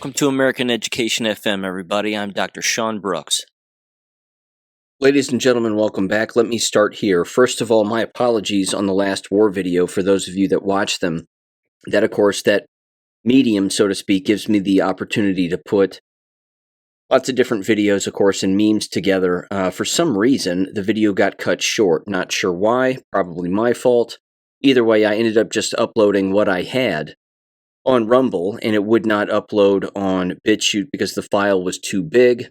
Welcome to American Education FM, everybody. I'm Dr. Sean Brooks. Ladies and gentlemen, welcome back. Let me start here. First of all, my apologies on the last war video for those of you that watched them. That, of course, that medium, so to speak, gives me the opportunity to put lots of different videos, of course, and memes together. For some reason, the video got cut short. Not sure why. Probably my fault. Either way, I ended up just uploading what I had on Rumble, and it would not upload on BitChute because the file was too big.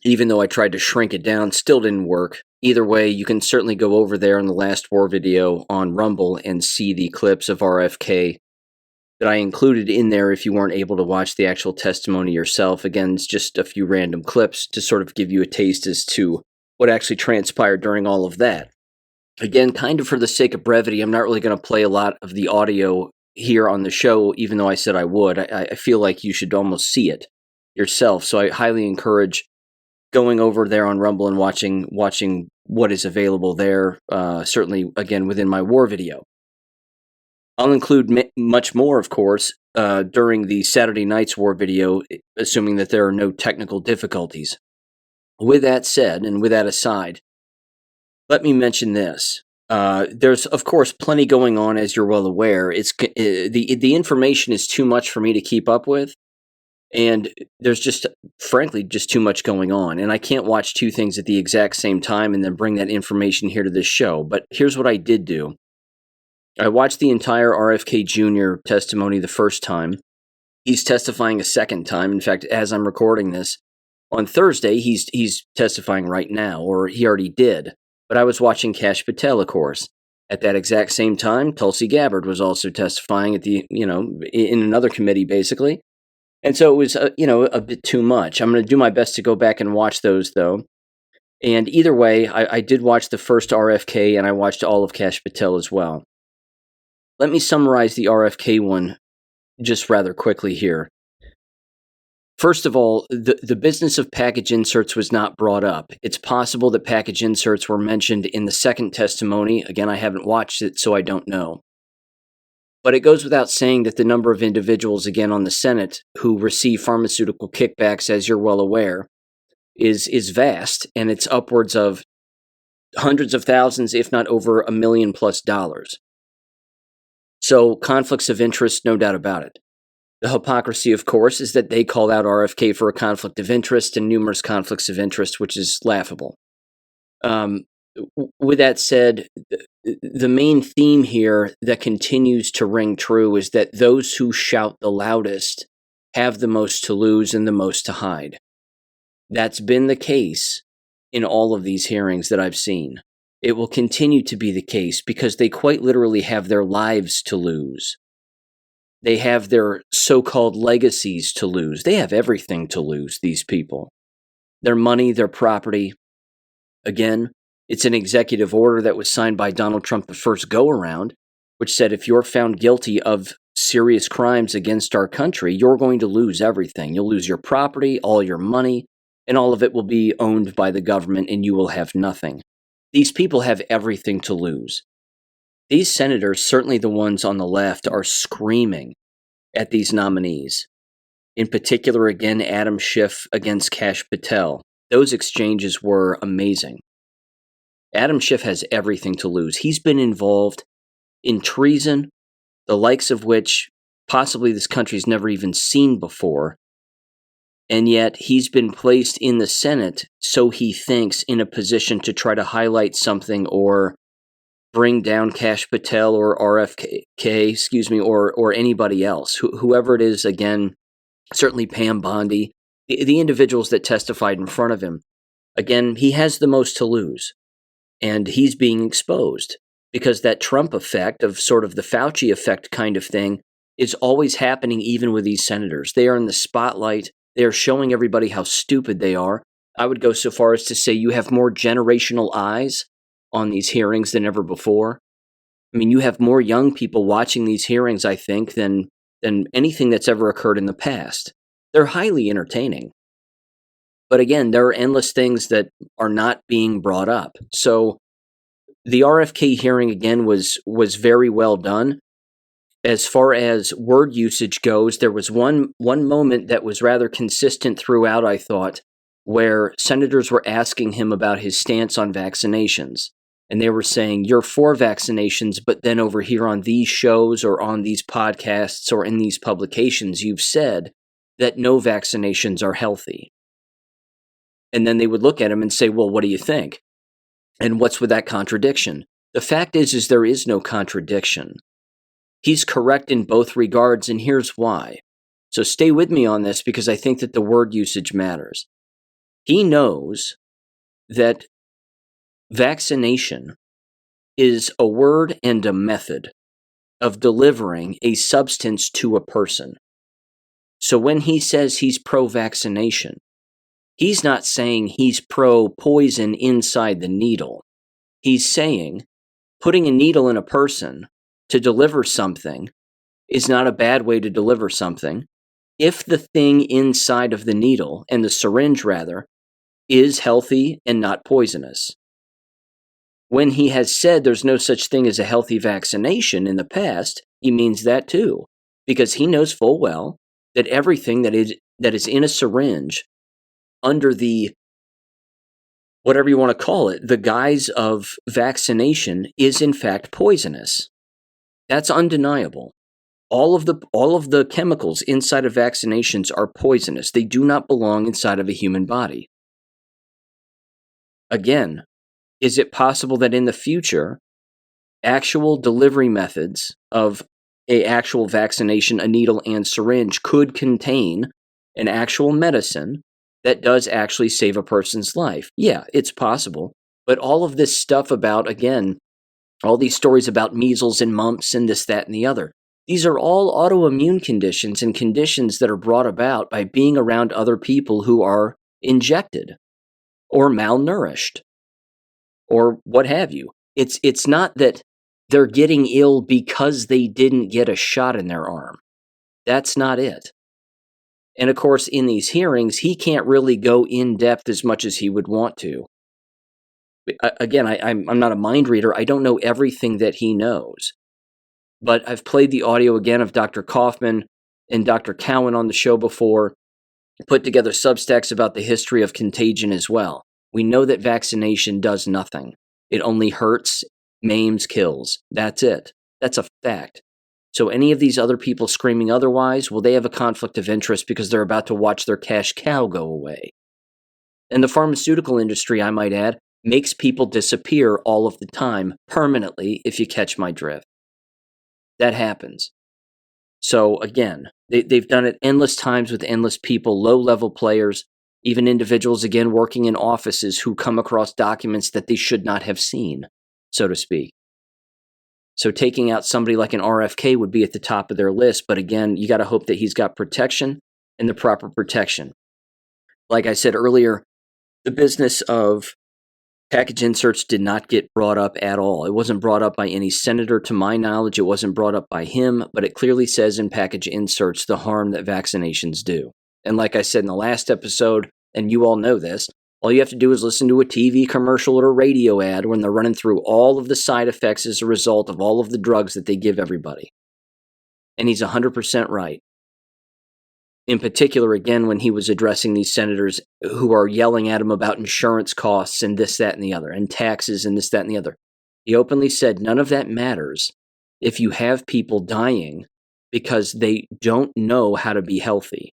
Even though I tried to shrink it down, still didn't work. Either way, you can certainly go over there in the last war video on Rumble and see the clips of RFK that I included in there if you weren't able to watch the actual testimony yourself. Again, it's just a few random clips to sort of give you a taste as to what actually transpired during all of that. Again, kind of for the sake of brevity, I'm not really going to play a lot of the audio here on the show, even though I said I would. I feel like you should almost see it yourself. So I highly encourage going over there on Rumble and watching what is available there, certainly, again, within my war video. I'll include much more, of course, during the Saturday night's war video, assuming that there are no technical difficulties. With that said, and with that aside, let me mention this. There's, of course, plenty going on, as you're well aware. The information is too much for me to keep up with, and there's just, frankly, just too much going on. And I can't watch two things at the exact same time and then bring that information here to this show. But here's what I did do. I watched the entire RFK Jr. testimony the first time. He's testifying a second time. In fact, as I'm recording this, on Thursday, he's testifying right now, or he already did. But I was watching Kash Patel, of course. At that exact same time, Tulsi Gabbard was also testifying at in another committee, basically. And so it was, a bit too much. I'm going to do my best to go back and watch those, though. And either way, I did watch the first RFK, and I watched all of Kash Patel as well. Let me summarize the RFK one just rather quickly here. First of all, the business of package inserts was not brought up. It's possible that package inserts were mentioned in the second testimony. Again, I haven't watched it, so I don't know. But it goes without saying that the number of individuals, again, on the Senate who receive pharmaceutical kickbacks, as you're well aware, is vast, and it's upwards of hundreds of thousands, if not over $1 million+. So conflicts of interest, no doubt about it. The hypocrisy, of course, is that they called out RFK for a conflict of interest and numerous conflicts of interest, which is laughable. With that said, the main theme here that continues to ring true is that those who shout the loudest have the most to lose and the most to hide. That's been the case in all of these hearings that I've seen. It will continue to be the case because they quite literally have their lives to lose. They have their so-called legacies to lose. They have everything to lose, these people. Their money, their property. Again, it's an executive order that was signed by Donald Trump the first go-around, which said if you're found guilty of serious crimes against our country, you're going to lose everything. You'll lose your property, all your money, and all of it will be owned by the government, and you will have nothing. These people have everything to lose. These senators, certainly the ones on the left, are screaming at these nominees. In particular, again, Adam Schiff against Kash Patel. Those exchanges were amazing. Adam Schiff has everything to lose. He's been involved in treason, the likes of which possibly this country's never even seen before. And yet he's been placed in the Senate, so he thinks, in a position to try to highlight something or bring down Kash Patel or RFK, or anybody else. Whoever it is, again, certainly Pam Bondi, the individuals that testified in front of him. Again, he has the most to lose. And he's being exposed because that Trump effect of sort of the Fauci effect kind of thing is always happening even with these senators. They are in the spotlight. They are showing everybody how stupid they are. I would go so far as to say you have more generational eyes on these hearings than ever before. I mean, you have more young people watching these hearings, I think, than anything that's ever occurred in the past. They're highly entertaining. But again, there are endless things that are not being brought up. So the RFK hearing, again, was very well done. As far as word usage goes, there was one moment that was rather consistent throughout, I thought, where senators were asking him about his stance on vaccinations. And they were saying, you're for vaccinations, but then over here on these shows or on these podcasts or in these publications, you've said that no vaccinations are healthy. And then they would look at him and say, well, what do you think? And what's with that contradiction? The fact is there is no contradiction. He's correct in both regards, and here's why. So stay with me on this because I think that the word usage matters. He knows that vaccination is a word and a method of delivering a substance to a person. So when he says he's pro-vaccination, he's not saying he's pro-poison inside the needle. He's saying putting a needle in a person to deliver something is not a bad way to deliver something if the thing inside of the needle, and the syringe rather, is healthy and not poisonous. When he has said there's no such thing as a healthy vaccination in the past, he means that too, because he knows full well that everything that is in a syringe under the, whatever you want to call it, the guise of vaccination is in fact poisonous. That's undeniable. All of the chemicals inside of vaccinations are poisonous. They do not belong inside of a human body. Again, is it possible that in the future, actual delivery methods of an actual vaccination, a needle and syringe, could contain an actual medicine that does actually save a person's life? Yeah, it's possible. But all of this stuff about, again, all these stories about measles and mumps and this, that, and the other, these are all autoimmune conditions and conditions that are brought about by being around other people who are injected or malnourished or what have you. It's not that they're getting ill because they didn't get a shot in their arm. That's not it. And of course, in these hearings, he can't really go in depth as much as he would want to. Again, I'm not a mind reader. I don't know everything that he knows. But I've played the audio again of Dr. Kaufman and Dr. Cowan on the show before, put together substacks about the history of contagion as well. We know that vaccination does nothing. It only hurts, maims, kills. That's it. That's a fact. So any of these other people screaming otherwise, well, they have a conflict of interest because they're about to watch their cash cow go away. And the pharmaceutical industry, I might add, makes people disappear all of the time, permanently, if you catch my drift. That happens. So again, they've done it endless times with endless people, low-level players, even individuals, again, working in offices who come across documents that they should not have seen, so to speak. So taking out somebody like an RFK would be at the top of their list, but again, you got to hope that he's got protection and the proper protection. Like I said earlier, the business of package inserts did not get brought up at all. It wasn't brought up by any senator to my knowledge. It wasn't brought up by him, but it clearly says in package inserts the harm that vaccinations do. And like I said in the last episode, and you all know this, all you have to do is listen to a TV commercial or a radio ad when they're running through all of the side effects as a result of all of the drugs that they give everybody. And he's 100% right. In particular, again, when he was addressing these senators who are yelling at him about insurance costs and this, that, and the other, and taxes and this, that, and the other. He openly said none of that matters if you have people dying because they don't know how to be healthy.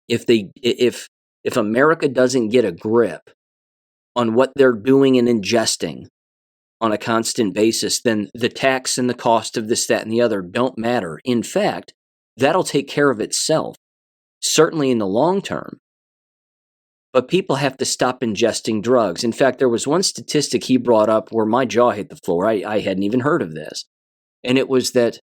If America doesn't get a grip on what they're doing and ingesting on a constant basis, then the tax and the cost of this, that, and the other don't matter. In fact, that'll take care of itself, certainly in the long term. But people have to stop ingesting drugs. In fact, there was one statistic he brought up where my jaw hit the floor. I hadn't even heard of this. And it was that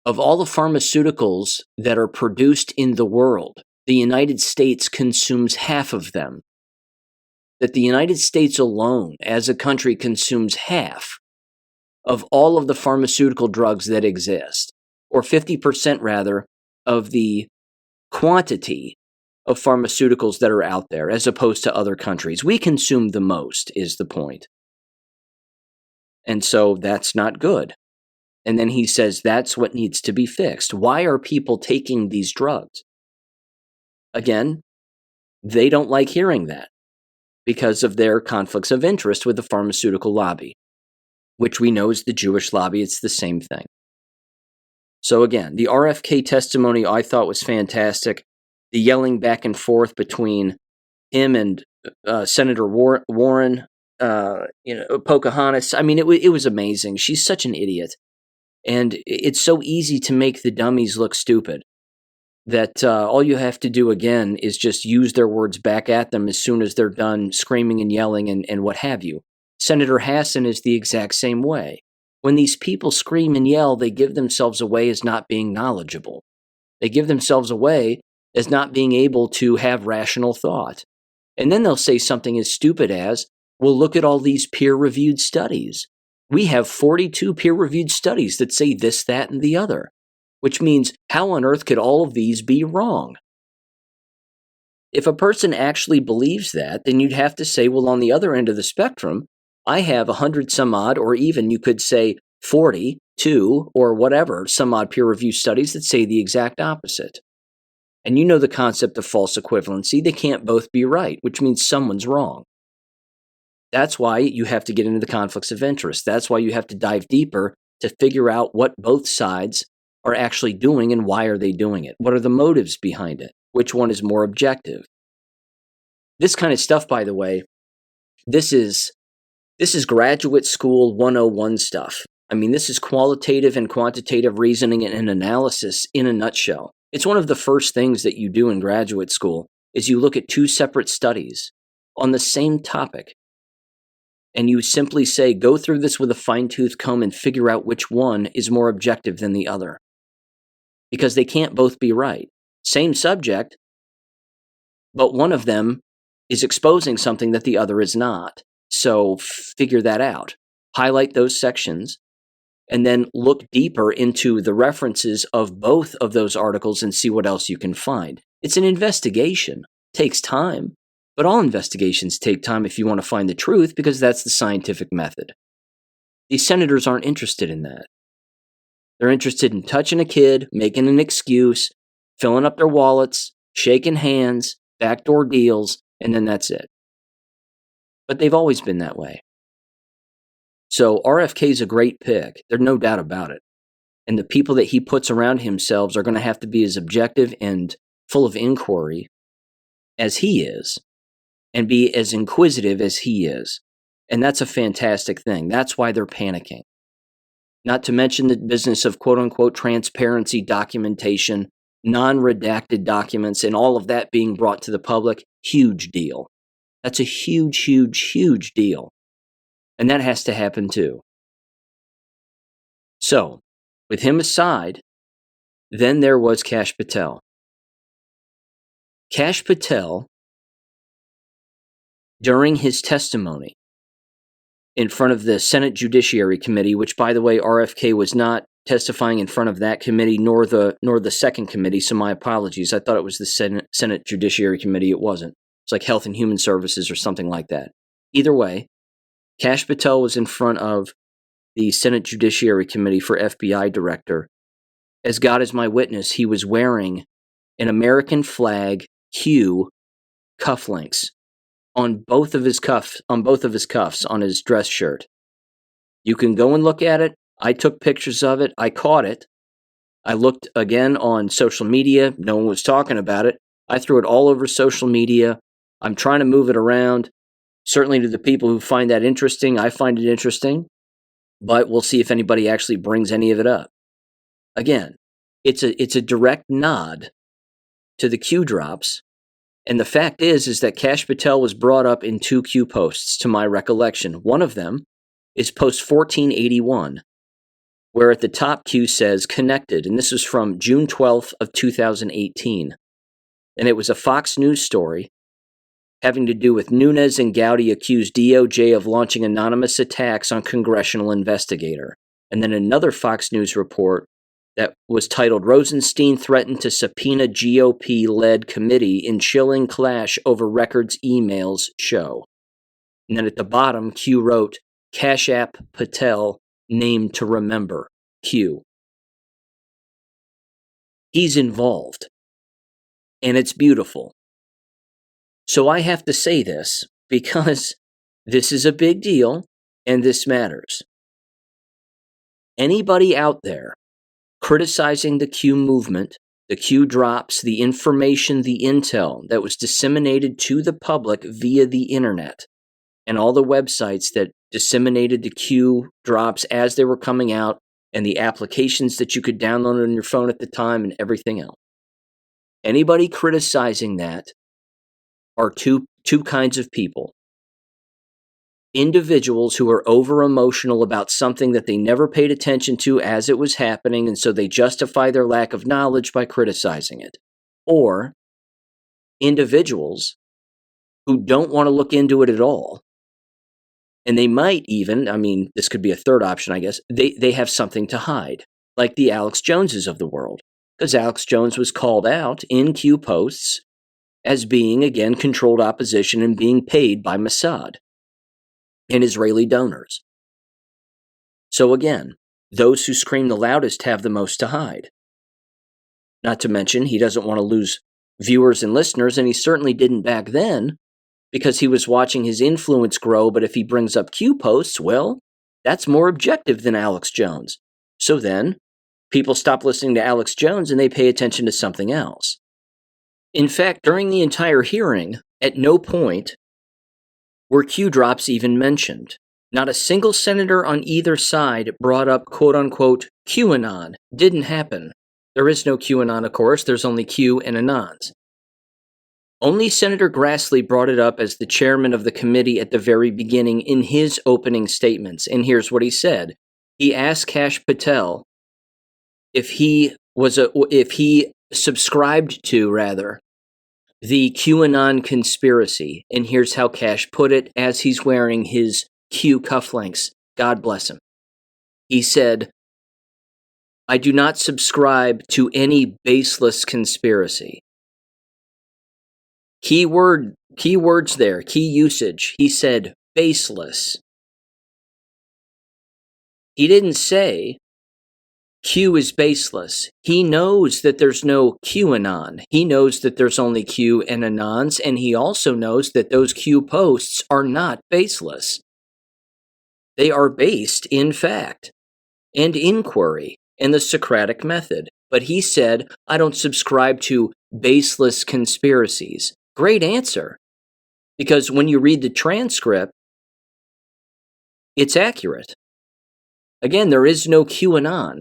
of all the pharmaceuticals that are produced in the world, the United States consumes half of them. That the United States alone, as a country, consumes half of all of the pharmaceutical drugs that exist, or 50% rather, of the quantity of pharmaceuticals that are out there, as opposed to other countries. We consume the most, is the point. And so that's not good. And then he says that's what needs to be fixed. Why are people taking these drugs? Again, they don't like hearing that because of their conflicts of interest with the pharmaceutical lobby, which we know is the Jewish lobby. It's the same thing. So again, the RFK testimony I thought was fantastic. The yelling back and forth between him and Senator Warren, Pocahontas. I mean, it was amazing. She's such an idiot. And it's so easy to make the dummies look stupid that all you have to do, again, is just use their words back at them as soon as they're done screaming and yelling and what have you. Senator Hassan is the exact same way. When these people scream and yell, they give themselves away as not being knowledgeable. They give themselves away as not being able to have rational thought. And then they'll say something as stupid as, well, look at all these peer-reviewed studies. We have 42 peer-reviewed studies that say this, that, and the other, which means how on earth could all of these be wrong? If a person actually believes that, then you'd have to say, well, on the other end of the spectrum, I have 100 some odd, or even you could say 42 or whatever, some odd peer-reviewed studies that say the exact opposite. And you know the concept of false equivalency. They can't both be right, which means someone's wrong. That's why you have to get into the conflicts of interest. That's why you have to dive deeper to figure out what both sides are actually doing and why are they doing it. What are the motives behind it? Which one is more objective? This kind of stuff, by the way, this is graduate school 101 stuff. I mean, this is qualitative and quantitative reasoning and analysis in a nutshell. It's one of the first things that you do in graduate school is you look at two separate studies on the same topic. And you simply say, go through this with a fine-tooth comb and figure out which one is more objective than the other. Because they can't both be right. Same subject, but one of them is exposing something that the other is not. So figure that out. Highlight those sections, and then look deeper into the references of both of those articles and see what else you can find. It's an investigation. It takes time. But all investigations take time if you want to find the truth, because that's the scientific method. These senators aren't interested in that. They're interested in touching a kid, making an excuse, filling up their wallets, shaking hands, backdoor deals, and then that's it. But they've always been that way. So RFK's a great pick. There's no doubt about it. And the people that he puts around himself are going to have to be as objective and full of inquiry as he is, and be as inquisitive as he is. And that's a fantastic thing. That's why they're panicking. Not to mention the business of quote-unquote transparency, documentation, non-redacted documents, and all of that being brought to the public. Huge deal. That's a huge, huge, huge deal. And that has to happen too. So, with him aside, then there was Kash Patel. Kash Patel, during his testimony in front of the Senate Judiciary Committee, which, by the way, RFK was not testifying in front of that committee nor the second committee, so my apologies. I thought it was the Senate Judiciary Committee. It wasn't. It's like Health and Human Services or something like that. Either way, Kash Patel was in front of the Senate Judiciary Committee for FBI Director. As God is my witness, he was wearing an American flag hue cufflinks on both of his cuffs on his dress shirt. You can go and look at it. I took pictures of it. I caught it. I looked again on social media. No one was talking about it. I threw it all over social media. I'm trying to move it around. Certainly to the people who find that interesting, I find it interesting. But we'll see if anybody actually brings any of it up. Again, it's a direct nod to the Q drops. And the fact is that Kash Patel was brought up in two Q posts, to my recollection. One of them is post 1481, where at the top Q says connected, and this is from June 12th of 2018. And it was a Fox News story having to do with Nunes and Gowdy accused DOJ of launching anonymous attacks on congressional investigator. And then another Fox News report that was titled Rosenstein Threatened to Subpoena GOP-Led Committee in Chilling Clash Over Records Emails Show. And then at the bottom, Q wrote, Kash Patel named to remember. Q. He's involved, and it's beautiful. So I have to say this because this is a big deal and this matters. Anybody out there criticizing the Q movement, the Q drops, the information, the intel that was disseminated to the public via the internet, and all the websites that disseminated the Q drops as they were coming out, and the applications that you could download on your phone at the time, and everything else. Anybody criticizing that are two kinds of people. Individuals who are over-emotional about something that they never paid attention to as it was happening, and so they justify their lack of knowledge by criticizing it. Or individuals who don't want to look into it at all. And they might even, this could be a third option, I guess, they have something to hide, like the Alex Joneses of the world. Because Alex Jones was called out in Q posts as being, again, controlled opposition and being paid by Mossad and Israeli donors. So again, those who scream the loudest have the most to hide. Not to mention, he doesn't want to lose viewers and listeners, and he certainly didn't back then because he was watching his influence grow, but if he brings up Q posts, well, that's more objective than Alex Jones. So then, people stop listening to Alex Jones and they pay attention to something else. In fact, during the entire hearing, at no point were Q drops even mentioned. Not a single senator on either side brought up quote-unquote QAnon. Didn't happen. There is no QAnon, of course. There's only Q and Anons. Only Senator Grassley brought it up as the chairman of the committee at the very beginning in his opening statements. And here's what he said. He asked Kash Patel if he subscribed to the QAnon conspiracy. And here's how Kash put it as he's wearing his Q cufflinks. God bless him. He said, I do not subscribe to any baseless conspiracy. Keywords there, key usage. He said baseless. He didn't say Q is baseless. He knows that there's no QAnon. He knows that there's only Q and Anons, and he also knows that those Q posts are not baseless. They are based in fact and inquiry and the Socratic method. But he said, I don't subscribe to baseless conspiracies. Great answer. Because when you read the transcript, it's accurate. Again, there is no QAnon.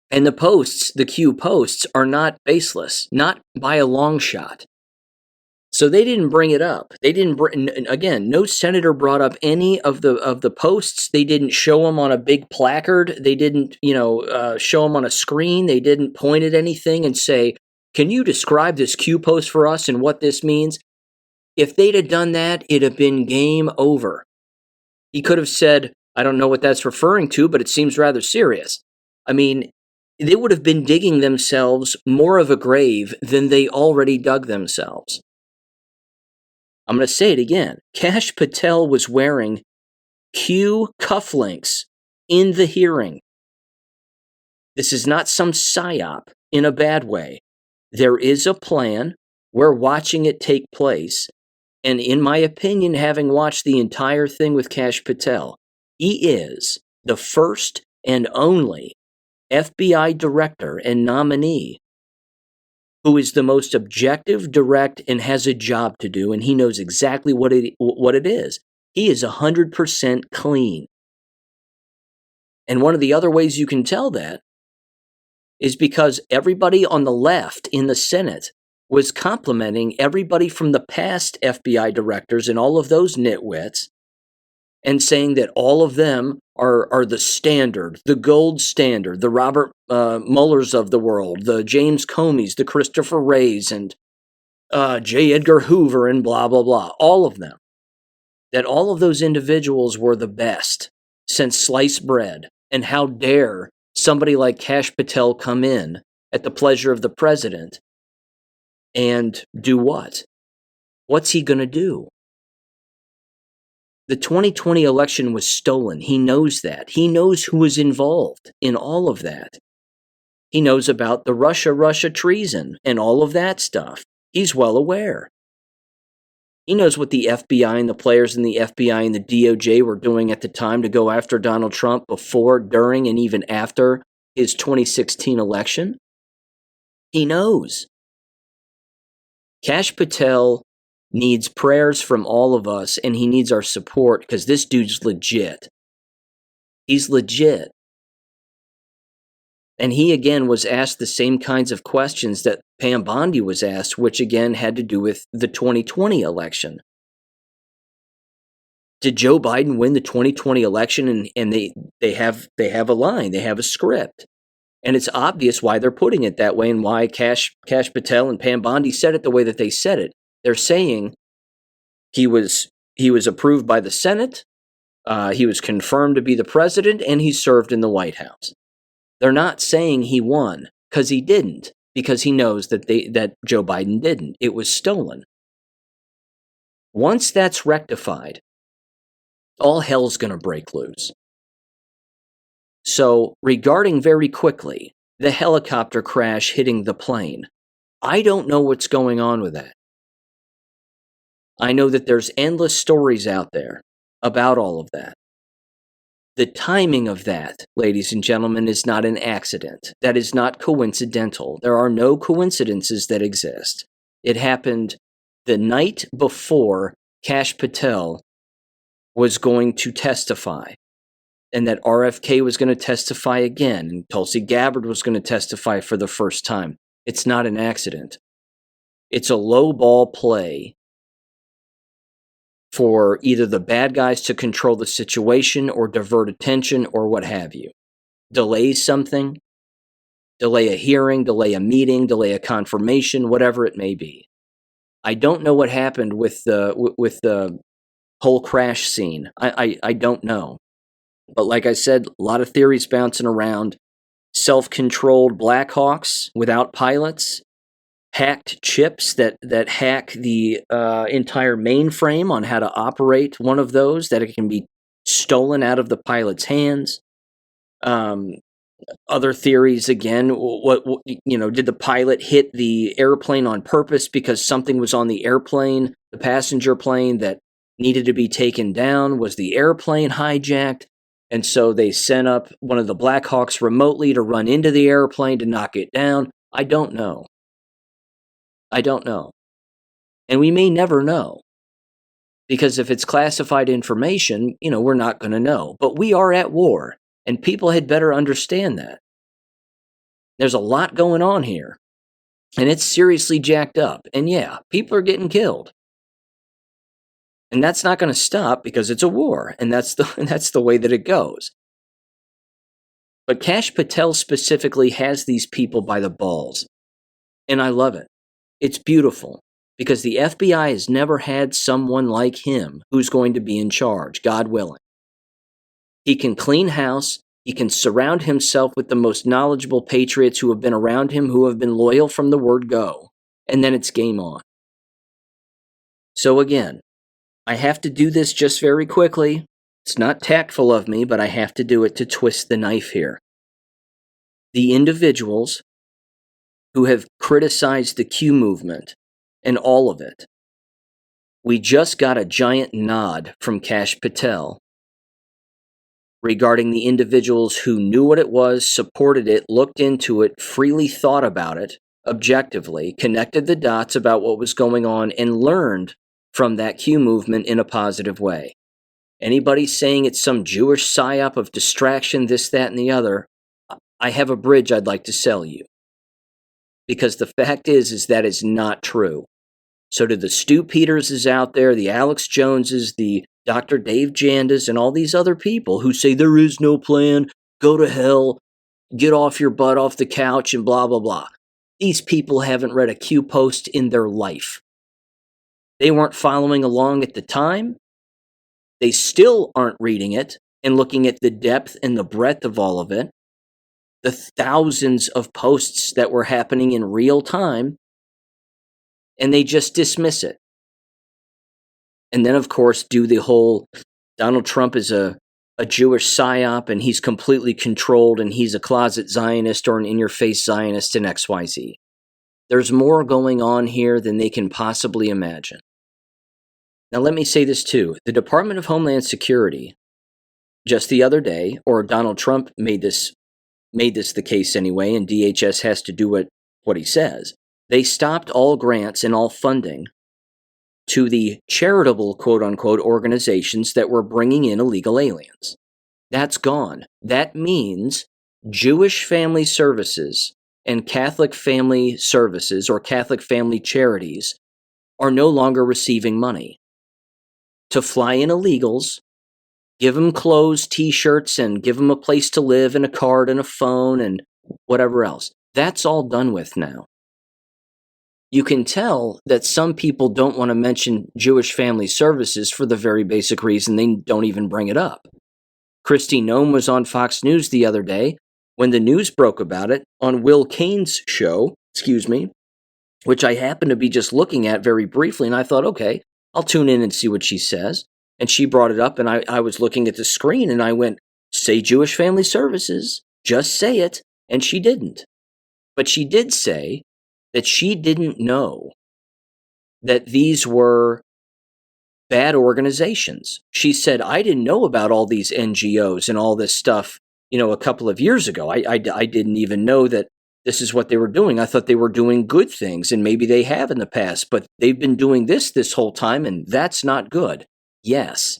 And the Q posts are not baseless, not by a long shot. So they didn't bring it up. Again, no senator brought up any of the posts. They didn't show them on a big placard. They didn't, show them on a screen. They didn't point at anything and say, can you describe this Q post for us and what this means? If they'd have done that, it'd have been game over. He could have said, I don't know what that's referring to, but it seems rather serious. They would have been digging themselves more of a grave than they already dug themselves. I'm going to say it again. Kash Patel was wearing Q cufflinks in the hearing. This is not some psyop in a bad way. There is a plan. We're watching it take place. And in my opinion, having watched the entire thing with Kash Patel, he is the first and only FBI director and nominee who is the most objective, direct, and has a job to do, and he knows exactly what it is. He is 100% clean. And one of the other ways you can tell that is because everybody on the left in the Senate was complimenting everybody from the past FBI directors and all of those nitwits and saying that all of them are the standard, the gold standard, the Robert Muellers of the world, the James Comeys, the Christopher Wrays, and J. Edgar Hoover, and blah, blah, blah. All of them. That all of those individuals were the best since sliced bread. And how dare somebody like Kash Patel come in at the pleasure of the president and do what? What's he going to do? The 2020 election was stolen. He knows that. He knows who was involved in all of that. He knows about the Russia treason and all of that stuff. He's well aware. He knows what the FBI and the players in the FBI and the DOJ were doing at the time to go after Donald Trump before, during, and even after his 2016 election. He knows. Kash Patel needs prayers from all of us, and he needs our support because this dude's legit. He's legit. And he, again, was asked the same kinds of questions that Pam Bondi was asked, which, again, had to do with the 2020 election. Did Joe Biden win the 2020 election? And they have a line. They have a script. And it's obvious why they're putting it that way and why Kash Patel and Pam Bondi said it the way that they said it. They're saying he was approved by the Senate, he was confirmed to be the president, and he served in the White House. They're not saying he won, because he didn't, because he knows that Joe Biden didn't. It was stolen. Once that's rectified, all hell's going to break loose. So, regarding very quickly the helicopter crash hitting the plane, I don't know what's going on with that. I know that there's endless stories out there about all of that. The timing of that, ladies and gentlemen, is not an accident. That is not coincidental. There are no coincidences that exist. It happened the night before Kash Patel was going to testify, and that RFK was going to testify again, and Tulsi Gabbard was going to testify for the first time. It's not an accident. It's a low ball play for either the bad guys to control the situation or divert attention or what have you. Delay something, delay a hearing, delay a meeting, delay a confirmation, whatever it may be. I don't know what happened with the whole crash scene. I don't know. But like I said, a lot of theories bouncing around. Self-controlled Blackhawks without pilots. Hacked chips that hack the entire mainframe on how to operate one of those, that it can be stolen out of the pilot's hands. Other theories, again, what did the pilot hit the airplane on purpose because something was on the airplane, the passenger plane, that needed to be taken down? Was the airplane hijacked? And so they sent up one of the Blackhawks remotely to run into the airplane to knock it down. I don't know. And we may never know. Because if it's classified information, we're not going to know. But we are at war, and people had better understand that. There's a lot going on here, and it's seriously jacked up. And yeah, people are getting killed. And that's not going to stop because it's a war, and that's the way that it goes. But Kash Patel specifically has these people by the balls, and I love it. It's beautiful, because the FBI has never had someone like him who's going to be in charge, God willing. He can clean house. He can surround himself with the most knowledgeable patriots who have been around him, who have been loyal from the word go. And then it's game on. So again, I have to do this just very quickly. It's not tactful of me, but I have to do it to twist the knife here. The individuals who have criticized the Q movement and all of it. We just got a giant nod from Kash Patel regarding the individuals who knew what it was, supported it, looked into it, freely thought about it, objectively, connected the dots about what was going on, and learned from that Q movement in a positive way. Anybody saying it's some Jewish psyop of distraction, this, that, and the other, I have a bridge I'd like to sell you. Because the fact is that is not true. So to the Stu Peterses out there, the Alex Joneses, the Dr. Dave Jandas, and all these other people who say there is no plan, go to hell, get off your butt off the couch, and blah, blah, blah. These people haven't read a Q post in their life. They weren't following along at the time. They still aren't reading it and looking at the depth and the breadth of all of it. The thousands of posts that were happening in real time, and they just dismiss it. And then, of course, do the whole Donald Trump is a Jewish psyop and he's completely controlled and he's a closet Zionist or an in-your-face Zionist in XYZ. There's more going on here than they can possibly imagine. Now, let me say this too. The Department of Homeland Security, just the other day, or Donald Trump made this the case anyway, and DHS has to do what he says. They stopped all grants and all funding to the charitable, quote-unquote, organizations that were bringing in illegal aliens. That's gone. That means Jewish family services and Catholic family services or Catholic family charities are no longer receiving money to fly in illegals, give them clothes, t-shirts, and give them a place to live and a card and a phone and whatever else. That's all done with now. You can tell that some people don't want to mention Jewish family services for the very basic reason they don't even bring it up. Kristi Noem was on Fox News the other day when the news broke about it on Will Kane's show, which I happened to be just looking at very briefly, and I thought, okay, I'll tune in and see what she says. And she brought it up, and I was looking at the screen, and I went, say Jewish family services, just say it, and she didn't. But she did say that she didn't know that these were bad organizations. She said, I didn't know about all these NGOs and all this stuff, a couple of years ago. I didn't even know that this is what they were doing. I thought they were doing good things, and maybe they have in the past, but they've been doing this whole time, and that's not good. Yes.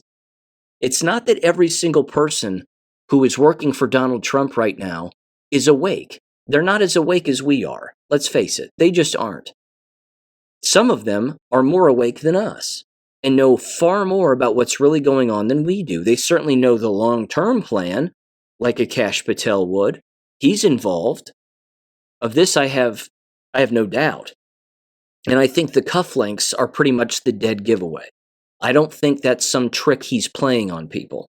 It's not that every single person who is working for Donald Trump right now is awake. They're not as awake as we are. Let's face it. They just aren't. Some of them are more awake than us and know far more about what's really going on than we do. They certainly know the long-term plan, like a Kash Patel would. He's involved. Of this, I have no doubt. And I think the cufflinks are pretty much the dead giveaway. I don't think that's some trick he's playing on people.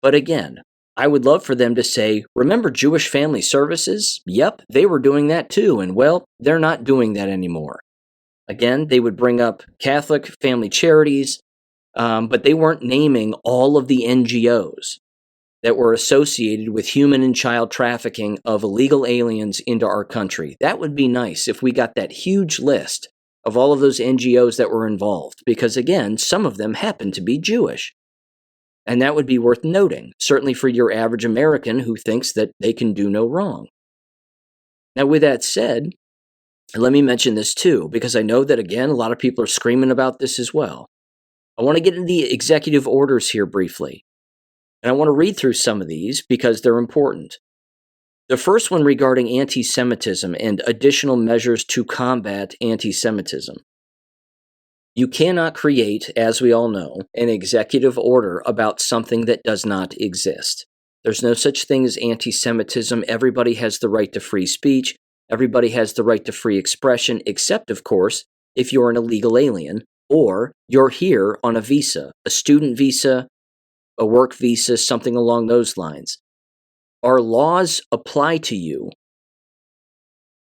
But again, I would love for them to say, remember Jewish family services? Yep, they were doing that too, and well, they're not doing that anymore. Again, they would bring up Catholic family charities, but they weren't naming all of the NGOs that were associated with human and child trafficking of illegal aliens into our country. That would be nice if we got that huge list of all of those NGOs that were involved, because again, some of them happen to be Jewish. And that would be worth noting, certainly for your average American who thinks that they can do no wrong. Now, with that said, let me mention this too, because I know that, again, a lot of people are screaming about this as well. I want to get into the executive orders here briefly. And I want to read through some of these because they're important. The first one regarding anti-Semitism and additional measures to combat anti-Semitism. You cannot create, as we all know, an executive order about something that does not exist. There's no such thing as anti-Semitism. Everybody has the right to free speech. Everybody has the right to free expression, except, of course, if you're an illegal alien or you're here on a visa, a student visa, a work visa, something along those lines. Our laws apply to you,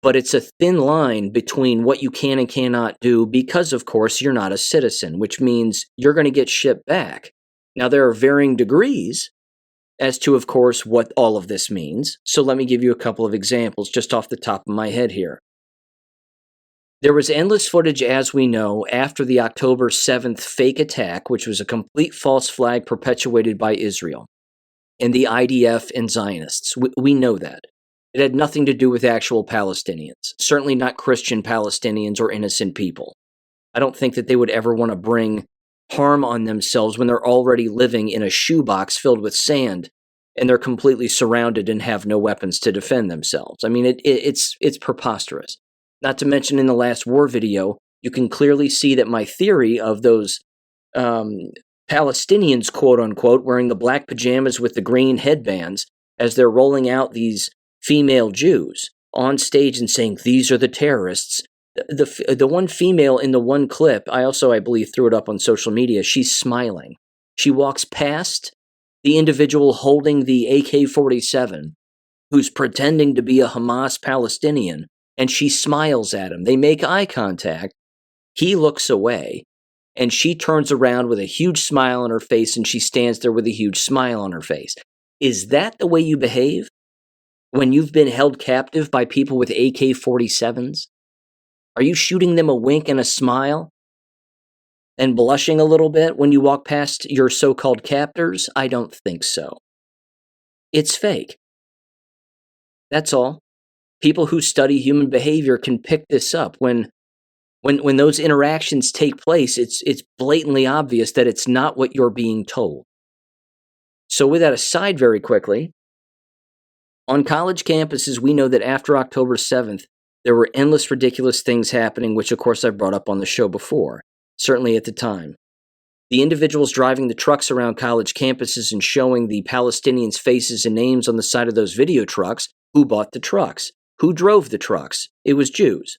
but it's a thin line between what you can and cannot do because, of course, you're not a citizen, which means you're going to get shipped back. Now, there are varying degrees as to, of course, what all of this means. So let me give you a couple of examples just off the top of my head here. There was endless footage, as we know, after the October 7th fake attack, which was a complete false flag perpetuated by Israel and the IDF and Zionists. We know that. It had nothing to do with actual Palestinians, certainly not Christian Palestinians or innocent people. I don't think that they would ever want to bring harm on themselves when they're already living in a shoebox filled with sand and they're completely surrounded and have no weapons to defend themselves. I mean, it's preposterous. Not to mention in the last war video, you can clearly see that my theory of those Palestinians, quote unquote, wearing the black pajamas with the green headbands as they're rolling out these female Jews on stage and saying, these are the terrorists. The one female in the one clip, I believe, threw it up on social media. She's smiling. She walks past the individual holding the AK-47 who's pretending to be a Hamas Palestinian, and she smiles at him. They make eye contact. He looks away, and she turns around with a huge smile on her face, and she stands there with a huge smile on her face. Is that the way you behave when you've been held captive by people with AK-47s? Are you shooting them a wink and a smile and blushing a little bit when you walk past your so-called captors? I don't think so. It's fake. That's all. People who study human behavior can pick this up. When those interactions take place, it's blatantly obvious that it's not what you're being told. So with that aside, very quickly, on college campuses, we know that after October 7th, there were endless ridiculous things happening, which of course I've brought up on the show before, certainly at the time. The individuals driving the trucks around college campuses and showing the Palestinians' faces and names on the side of those video trucks, who bought the trucks? Who drove the trucks? It was Jews.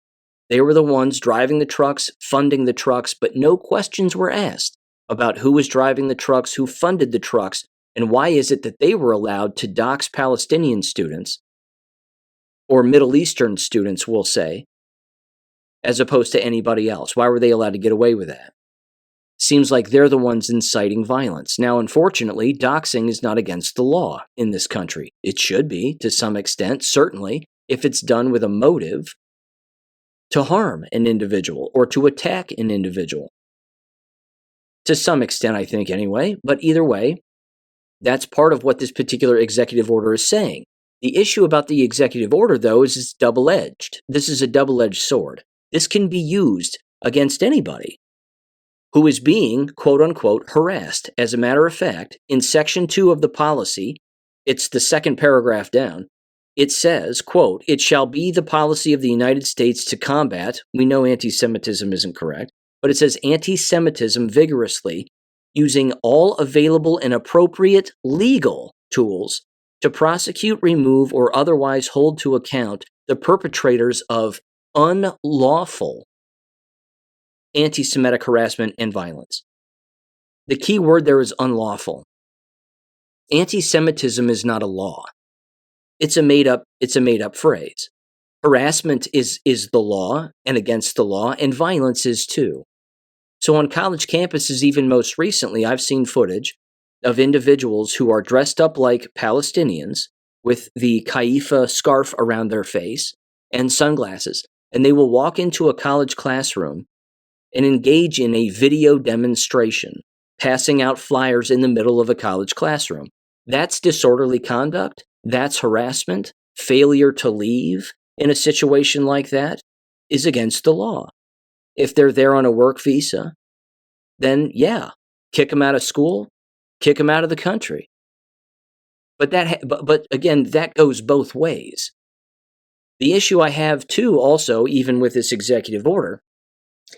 They were the ones driving the trucks, funding the trucks, but no questions were asked about who was driving the trucks, who funded the trucks, and why is it that they were allowed to dox Palestinian students, or Middle Eastern students, we'll say, as opposed to anybody else? Why were they allowed to get away with that? Seems like they're the ones inciting violence. Now, unfortunately, doxing is not against the law in this country. It should be, to some extent, certainly, if it's done with a motive to harm an individual or to attack an individual. To some extent, I think, anyway. But either way, that's part of what this particular executive order is saying. The issue about the executive order, though, is it's double-edged. This is a double-edged sword. This can be used against anybody who is being, quote-unquote, harassed. As a matter of fact, in Section 2 of the policy, it's the second paragraph down, it says, quote, "It shall be the policy of the United States to combat," we know anti-Semitism isn't correct, but it says anti-Semitism vigorously, using all available and appropriate legal tools to prosecute, remove, or otherwise hold to account the perpetrators of unlawful anti-Semitic harassment and violence. The key word there is unlawful. Anti-Semitism is not a law. It's a made-up phrase. Harassment is the law and against the law, and violence is too. So on college campuses, even most recently, I've seen footage of individuals who are dressed up like Palestinians with the kaifa scarf around their face and sunglasses, and they will walk into a college classroom and engage in a video demonstration, passing out flyers in the middle of a college classroom. That's disorderly conduct. That's harassment. Failure to leave in a situation like that is against the law. If they're there on a work visa, then yeah, kick them out of school, kick them out of the country. But again, that goes both ways. The issue I have too, also, even with this executive order,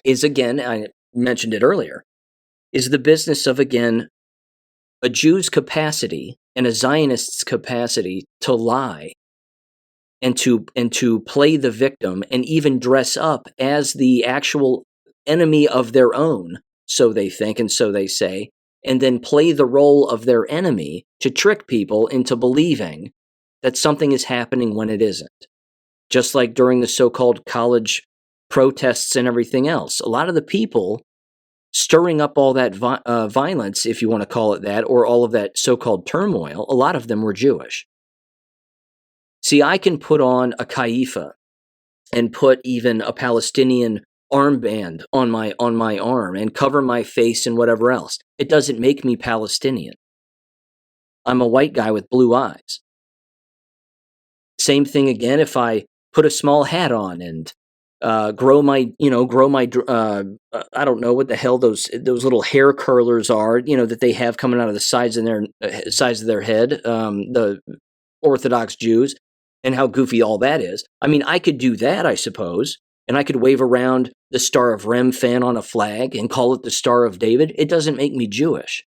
is, again, I mentioned it earlier, is the business of, again, a Jew's capacity and a Zionist's capacity to lie and to play the victim and even dress up as the actual enemy of their own, so they think and so they say, and then play the role of their enemy to trick people into believing that something is happening when it isn't. Just like during the so-called college protests and everything else. A lot of the people stirring up all that violence, if you want to call it that, or all of that so-called turmoil, a lot of them were Jewish. See, I can put on a kaifa and put even a Palestinian armband on my arm and cover my face and whatever else. It doesn't make me Palestinian. I'm a white guy with blue eyes. Same thing again if I put a small hat on and grow my I don't know what the hell those little hair curlers are, that they have coming out of the sides of their head, the Orthodox Jews, and how goofy all that is. I mean, I could do that, I suppose, and I could wave around the Star of Remphan on a flag and call it the Star of David. It doesn't make me Jewish.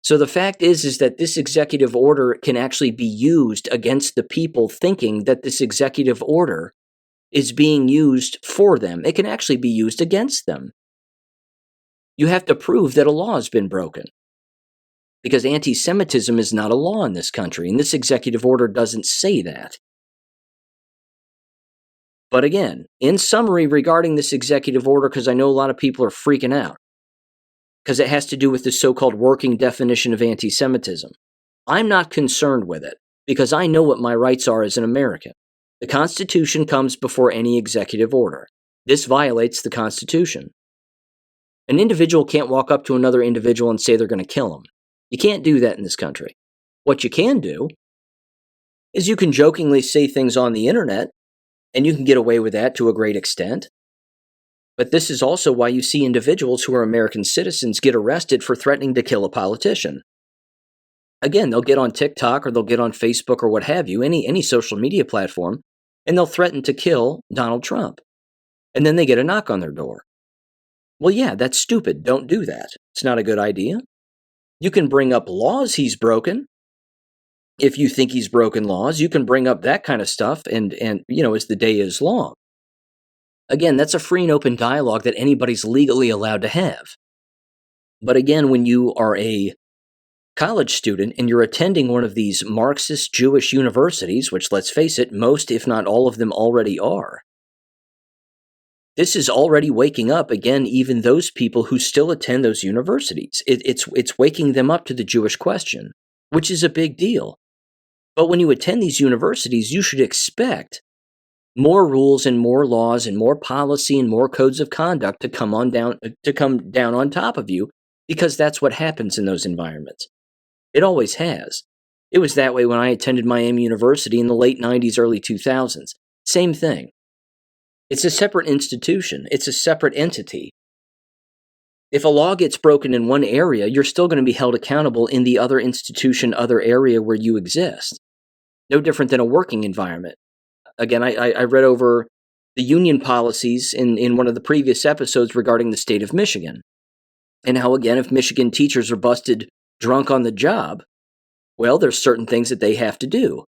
So the fact is that this executive order can actually be used against the people thinking that this executive order is being used for them. It can actually be used against them. You have to prove that a law has been broken, because anti-Semitism is not a law in this country, and this executive order doesn't say that. But again, in summary regarding this executive order, because I know a lot of people are freaking out, because it has to do with the so-called working definition of anti-Semitism. I'm not concerned with it, because I know what my rights are as an American. The Constitution comes before any executive order. This violates the Constitution. An individual can't walk up to another individual and say they're going to kill him. You can't do that in this country. What you can do is you can jokingly say things on the internet, and you can get away with that to a great extent. But this is also why you see individuals who are American citizens get arrested for threatening to kill a politician. Again, they'll get on TikTok or they'll get on Facebook or what have you, any social media platform, and they'll threaten to kill Donald Trump. And then they get a knock on their door. Well, yeah, that's stupid. Don't do that. It's not a good idea. You can bring up laws he's broken. If you think he's broken laws, you can bring up that kind of stuff and as the day is long. Again, that's a free and open dialogue that anybody's legally allowed to have. But again, when you are a college student and you're attending one of these Marxist Jewish universities, which let's face it, most if not all of them already are, this is already waking up, again, even those people who still attend those universities. It's waking them up to the Jewish question, which is a big deal. But when you attend these universities, you should expect more rules and more laws and more policy and more codes of conduct to come down on top of you, because that's what happens in those environments. It always has. It was that way when I attended Miami University in the late 90s, early 2000s. Same thing. It's a separate institution. It's a separate entity. If a law gets broken in one area, you're still going to be held accountable in the other institution, other area where you exist. No different than a working environment. Again, I read over the union policies in one of the previous episodes regarding the state of Michigan. And how, again, if Michigan teachers are busted drunk on the job, well, there's certain things that they have to do.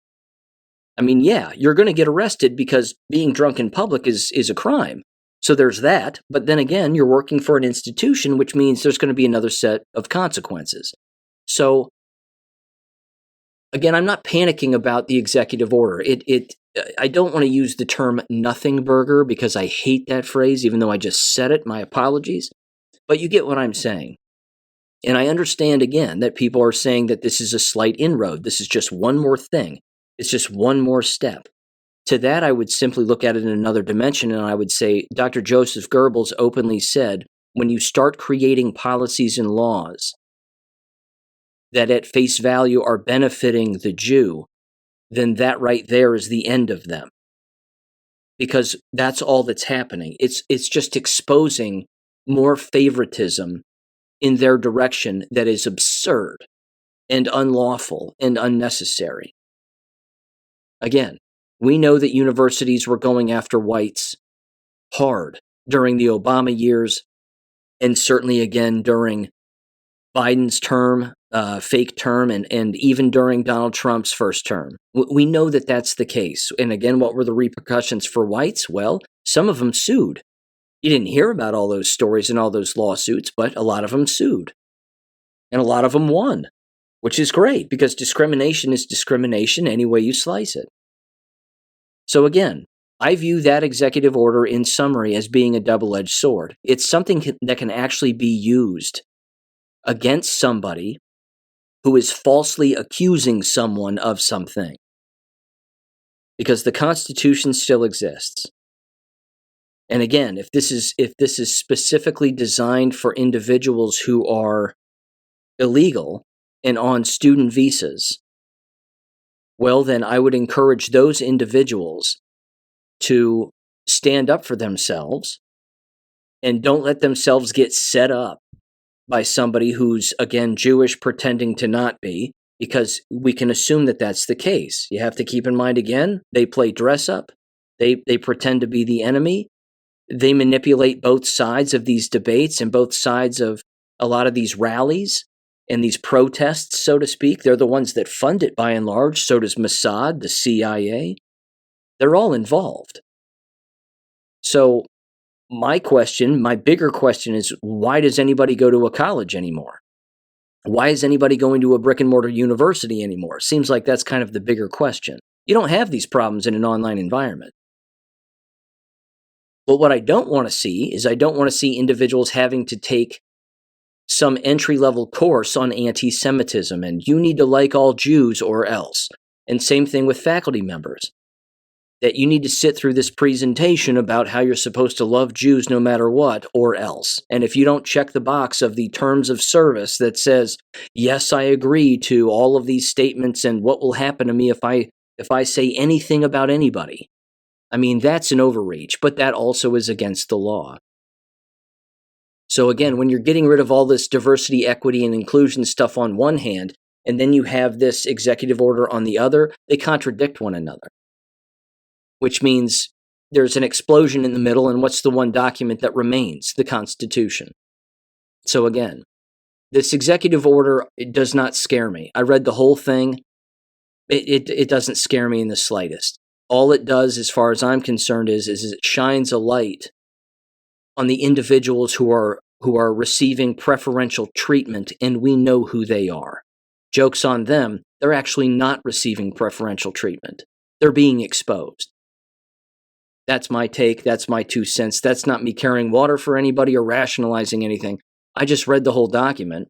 I mean, yeah, you're going to get arrested because being drunk in public is a crime. So there's that. But then again, you're working for an institution, which means there's going to be another set of consequences. So again, I'm not panicking about the executive order. I don't want to use the term nothing burger because I hate that phrase, even though I just said it. My apologies. But you get what I'm saying. And I understand, again, that people are saying that this is a slight inroad. This is just one more thing. It's just one more step. To that, I would simply look at it in another dimension, and I would say Dr. Joseph Goebbels openly said, when you start creating policies and laws that at face value are benefiting the Jew, then that right there is the end of them. Because that's all that's happening. It's just exposing more favoritism in their direction that is absurd and unlawful and unnecessary. Again, we know that universities were going after whites hard during the Obama years, and certainly again during Biden's term, fake term, and even during Donald Trump's first term. We know that that's the case. And again, what were the repercussions for whites? Well, some of them sued. You didn't hear about all those stories and all those lawsuits, but a lot of them sued. And a lot of them won, which is great because discrimination is discrimination any way you slice it. So again, I view that executive order in summary as being a double-edged sword. It's something that can actually be used against somebody who is falsely accusing someone of something. Because the Constitution still exists. And again, if this is specifically designed for individuals who are illegal and on student visas, well, then I would encourage those individuals to stand up for themselves and don't let themselves get set up by somebody who's, again, Jewish pretending to not be, because we can assume that that's the case. You have to keep in mind, again, they play dress up. They pretend to be the enemy. They manipulate both sides of these debates and both sides of a lot of these rallies and these protests, so to speak. They're the ones that fund it by and large. So does Mossad, the CIA. They're all involved. So my bigger question is, why does anybody go to a college anymore? Why is anybody going to a brick and mortar university anymore? Seems like that's kind of the bigger question. You don't have these problems in an online environment. But what I don't want to see is I don't want to see individuals having to take some entry-level course on anti-Semitism and you need to like all Jews or else. And same thing with faculty members, that you need to sit through this presentation about how you're supposed to love Jews no matter what or else. And if you don't check the box of the terms of service that says, yes, I agree to all of these statements and what will happen to me if I say anything about anybody, I mean, that's an overreach, but that also is against the law. So again, when you're getting rid of all this diversity, equity, and inclusion stuff on one hand, and then you have this executive order on the other, they contradict one another, which means there's an explosion in the middle, and what's the one document that remains? The Constitution. So again, this executive order, it does not scare me. I read the whole thing. It doesn't scare me in the slightest. All it does, as far as I'm concerned, is it shines a light on the individuals who are receiving preferential treatment, and we know who they are. Joke's on them. They're actually not receiving preferential treatment. They're being exposed. That's my take. That's my 2 cents. That's not me carrying water for anybody or rationalizing anything. I just read the whole document.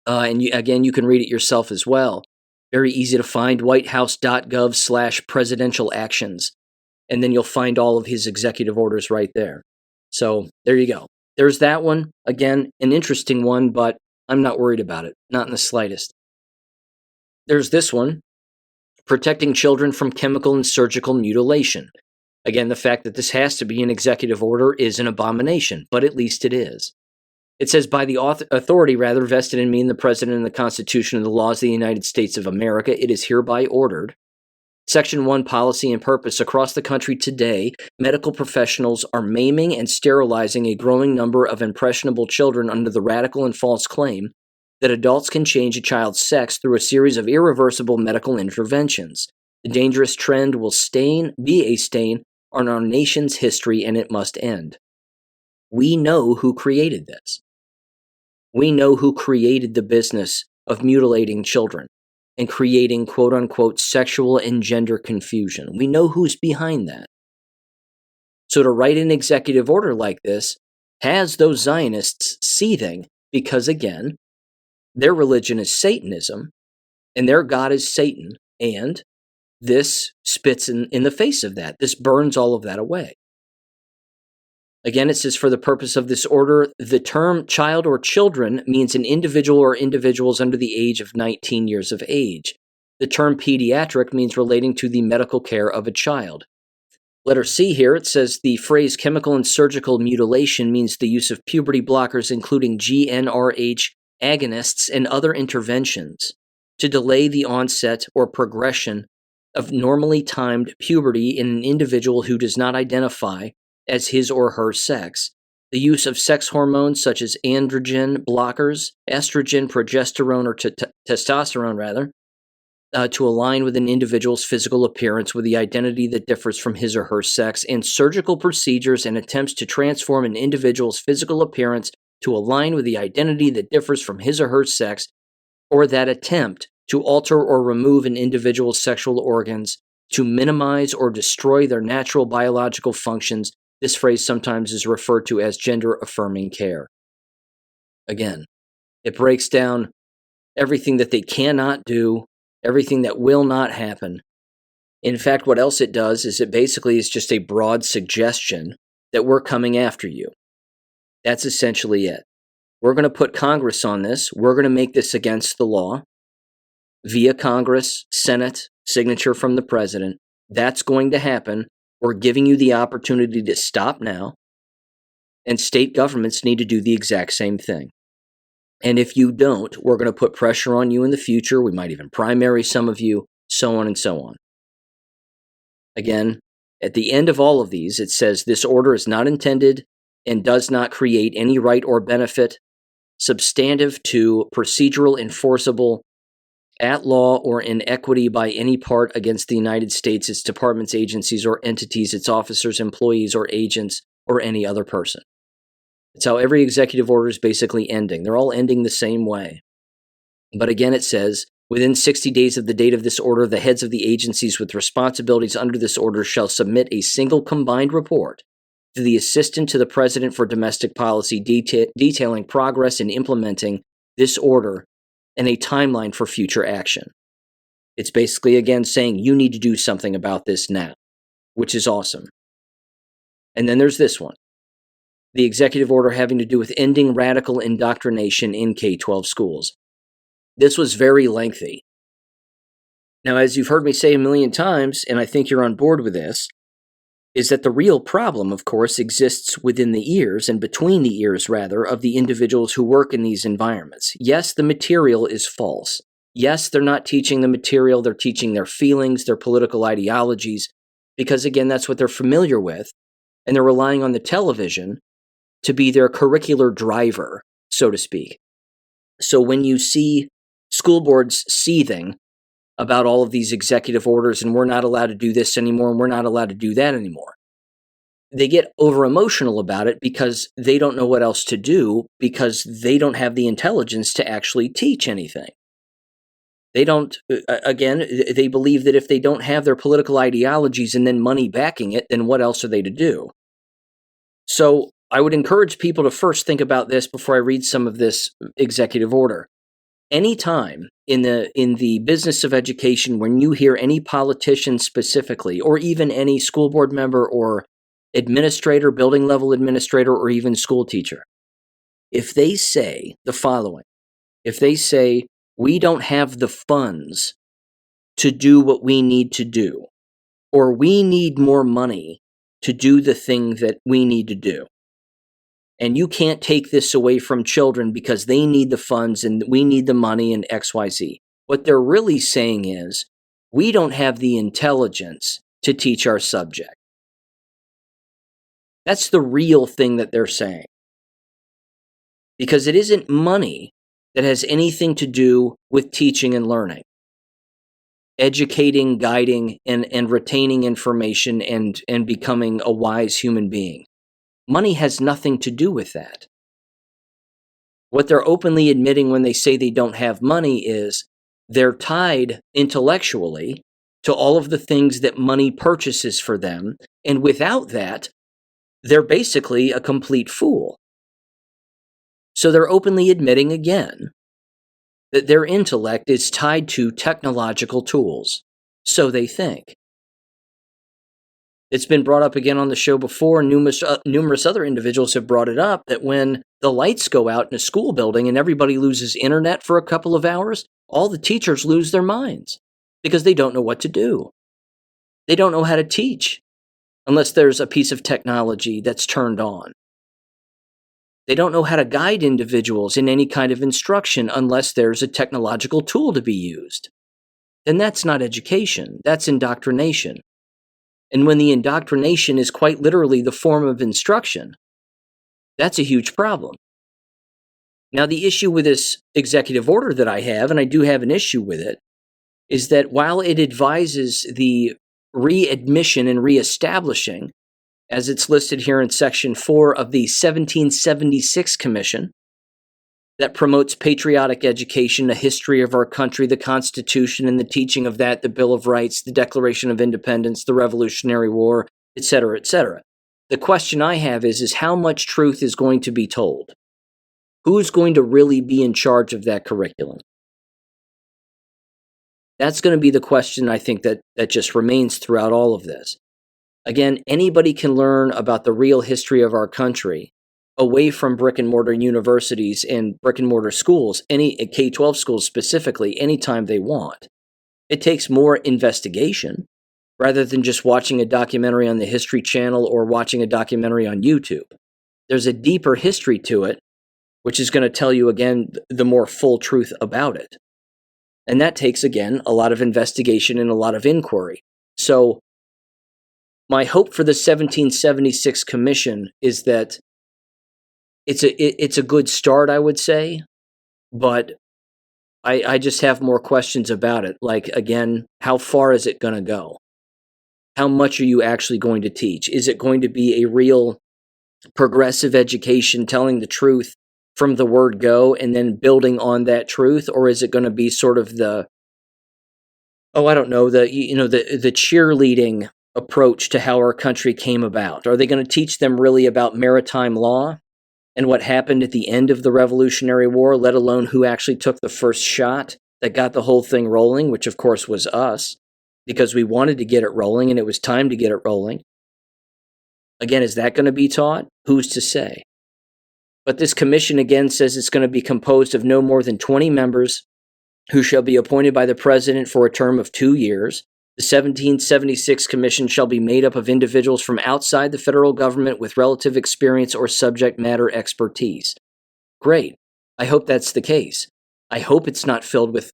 And you can read it yourself as well. Very easy to find, whitehouse.gov/presidential actions. And then you'll find all of his executive orders right there. So there you go. There's that one. Again, an interesting one, but I'm not worried about it. Not in the slightest. There's this one, protecting children from chemical and surgical mutilation. Again, the fact that this has to be an executive order is an abomination, but at least it is. It says, by the authority vested in me and the President and the Constitution and the laws of the United States of America, it is hereby ordered. Section 1, policy and purpose. Across the country today, medical professionals are maiming and sterilizing a growing number of impressionable children under the radical and false claim that adults can change a child's sex through a series of irreversible medical interventions. The dangerous trend will be a stain on our nation's history, and it must end. We know who created this. We know who created the business of mutilating children and creating quote-unquote sexual and gender confusion. We know who's behind that. So to write an executive order like this has those Zionists seething because, again, their religion is Satanism and their God is Satan, and this spits in the face of that. This burns all of that away. Again, it says, for the purpose of this order, the term child or children means an individual or individuals under the age of 19 years of age. The term pediatric means relating to the medical care of a child. Letter C here, it says the phrase chemical and surgical mutilation means the use of puberty blockers, including GnRH agonists and other interventions to delay the onset or progression of normally timed puberty in an individual who does not identify as his or her sex. The use of sex hormones such as androgen blockers, estrogen, progesterone, or testosterone rather, to align with an individual's physical appearance with the identity that differs from his or her sex, and surgical procedures and attempts to transform an individual's physical appearance to align with the identity that differs from his or her sex, or that attempt to alter or remove an individual's sexual organs to minimize or destroy their natural biological functions. This phrase sometimes is referred to as gender-affirming care. Again, it breaks down everything that they cannot do, everything that will not happen. In fact, what else it does is it basically is just a broad suggestion that we're coming after you. That's essentially it. We're going to put Congress on this. We're going to make this against the law via Congress, Senate, signature from the President. That's going to happen. We're giving you the opportunity to stop now, and state governments need to do the exact same thing. And if you don't, we're going to put pressure on you in the future. We might even primary some of you, so on and so on. Again, at the end of all of these, it says this order is not intended and does not create any right or benefit substantive to procedural, enforceable, at law, or in equity by any part against the United States, its departments, agencies, or entities, its officers, employees, or agents, or any other person. It's how every executive order is basically ending. They're all ending the same way. But again, it says, within 60 days of the date of this order, the heads of the agencies with responsibilities under this order shall submit a single combined report to the Assistant to the President for Domestic Policy, detailing progress in implementing this order and a timeline for future action. It's basically, again, saying you need to do something about this now, which is awesome. And then there's this one. The executive order having to do with ending radical indoctrination in K-12 schools. This was very lengthy. Now, as you've heard me say a million times, and I think you're on board with this, is that the real problem, of course, exists within the ears, and between the ears, rather, of the individuals who work in these environments. Yes, the material is false. Yes, they're not teaching the material, they're teaching their feelings, their political ideologies, because, again, that's what they're familiar with, and they're relying on the television to be their curricular driver, so to speak. So when you see school boards seething about all of these executive orders and we're not allowed to do this anymore and we're not allowed to do that anymore, they get over emotional about it because they don't know what else to do, because they don't have the intelligence to actually teach anything. They don't, again, they believe that if they don't have their political ideologies and then money backing it, then what else are they to do? So I would encourage people to first think about this before I read some of this executive order. Anytime in the business of education, when you hear any politician specifically, or even any school board member or administrator, building level administrator, or even school teacher, if they say the following, if they say, we don't have the funds to do what we need to do, or we need more money to do the thing that we need to do, and you can't take this away from children because they need the funds and we need the money and XYZ. What they're really saying is, we don't have the intelligence to teach our subject. That's the real thing that they're saying. Because it isn't money that has anything to do with teaching and learning, educating, guiding, and retaining information and becoming a wise human being. Money has nothing to do with that. What they're openly admitting when they say they don't have money is they're tied intellectually to all of the things that money purchases for them, and without that, they're basically a complete fool. So they're openly admitting again that their intellect is tied to technological tools. So they think. It's been brought up again on the show before. Numerous other individuals have brought it up that when the lights go out in a school building and everybody loses internet for a couple of hours, all the teachers lose their minds because they don't know what to do. They don't know how to teach unless there's a piece of technology that's turned on. They don't know how to guide individuals in any kind of instruction unless there's a technological tool to be used. Then that's not education, that's indoctrination. And when the indoctrination is quite literally the form of instruction, that's a huge problem. Now, the issue with this executive order that I have, and I do have an issue with it, is that while it advises the readmission and reestablishing, as it's listed here in Section 4 of the 1776 Commission, that promotes patriotic education, a history of our country, the Constitution and the teaching of that, the Bill of Rights, the Declaration of Independence, the Revolutionary War, etc., etc. The question I have is how much truth is going to be told? Who's going to really be in charge of that curriculum? That's going to be the question, I think, that just remains throughout all of this. Again, anybody can learn about the real history of our country away from brick and mortar universities and brick and mortar schools, any K-12 schools specifically, anytime they want. It takes more investigation rather than just watching a documentary on the History Channel or watching a documentary on YouTube. There's a deeper history to it, which is going to tell you, again, the more full truth about it. And that takes, again, a lot of investigation and a lot of inquiry. So my hope for the 1776 Commission is that it's a good start, I would say, but I just have more questions about it. Like, again, how far is it going to go? How much are you actually going to teach? Is it going to be a real progressive education, telling the truth from the word go and then building on that truth? Or is it going to be sort of the cheerleading approach to how our country came about? Are they going to teach them really about maritime law and what happened at the end of the Revolutionary War, let alone who actually took the first shot that got the whole thing rolling, which of course was us, because we wanted to get it rolling and it was time to get it rolling? Again, is that going to be taught? Who's to say? But this commission again says it's going to be composed of no more than 20 members who shall be appointed by the president for a term of 2 years. The 1776 commission shall be made up of individuals from outside the federal government with relative experience or subject matter expertise. Great. I hope that's the case. I hope it's not filled with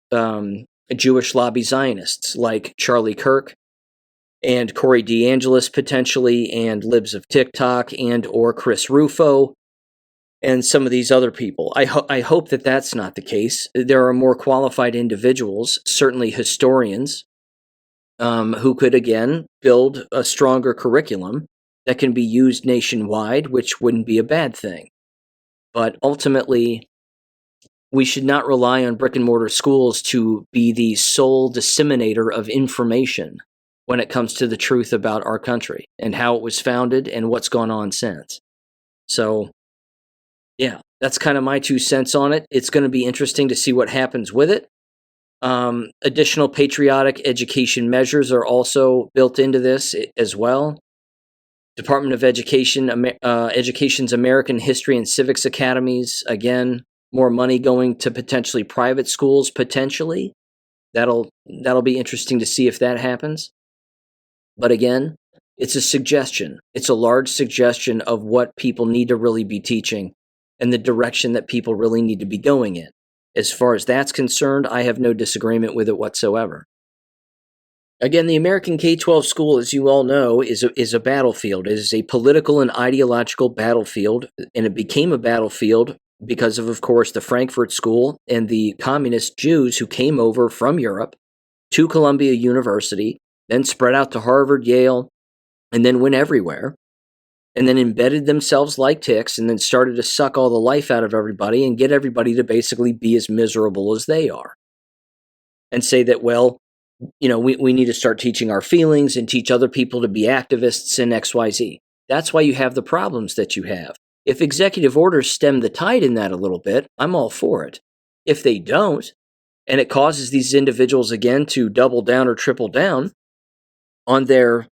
Jewish lobby Zionists like Charlie Kirk and Corey DeAngelis potentially, and libs of TikTok, and or Chris Rufo and some of these other people. I hope that that's not the case. There are more qualified individuals, certainly historians, who could, again, build a stronger curriculum that can be used nationwide, which wouldn't be a bad thing. But ultimately, we should not rely on brick and mortar schools to be the sole disseminator of information when it comes to the truth about our country and how it was founded and what's gone on since. So, yeah, that's kind of my 2 cents on it. It's going to be interesting to see what happens with it. Additional patriotic education measures are also built into this as well. Department of Education, Education's American History and Civics Academies, again, more money going to potentially private schools, potentially. That'll be interesting to see if that happens. But again, it's a suggestion. It's a large suggestion of what people need to really be teaching and the direction that people really need to be going in. As far as that's concerned, I have no disagreement with it whatsoever. Again, the American K-12 school, as you all know, is a battlefield. It is a political and ideological battlefield, and it became a battlefield because of course, the Frankfurt School and the communist Jews who came over from Europe to Columbia University, then spread out to Harvard, Yale, and then went everywhere, and then embedded themselves like ticks, and then started to suck all the life out of everybody and get everybody to basically be as miserable as they are. And say that, well, we need to start teaching our feelings and teach other people to be activists and XYZ. That's why you have the problems that you have. If executive orders stem the tide in that a little bit, I'm all for it. If they don't, and it causes these individuals again to double down or triple down on their,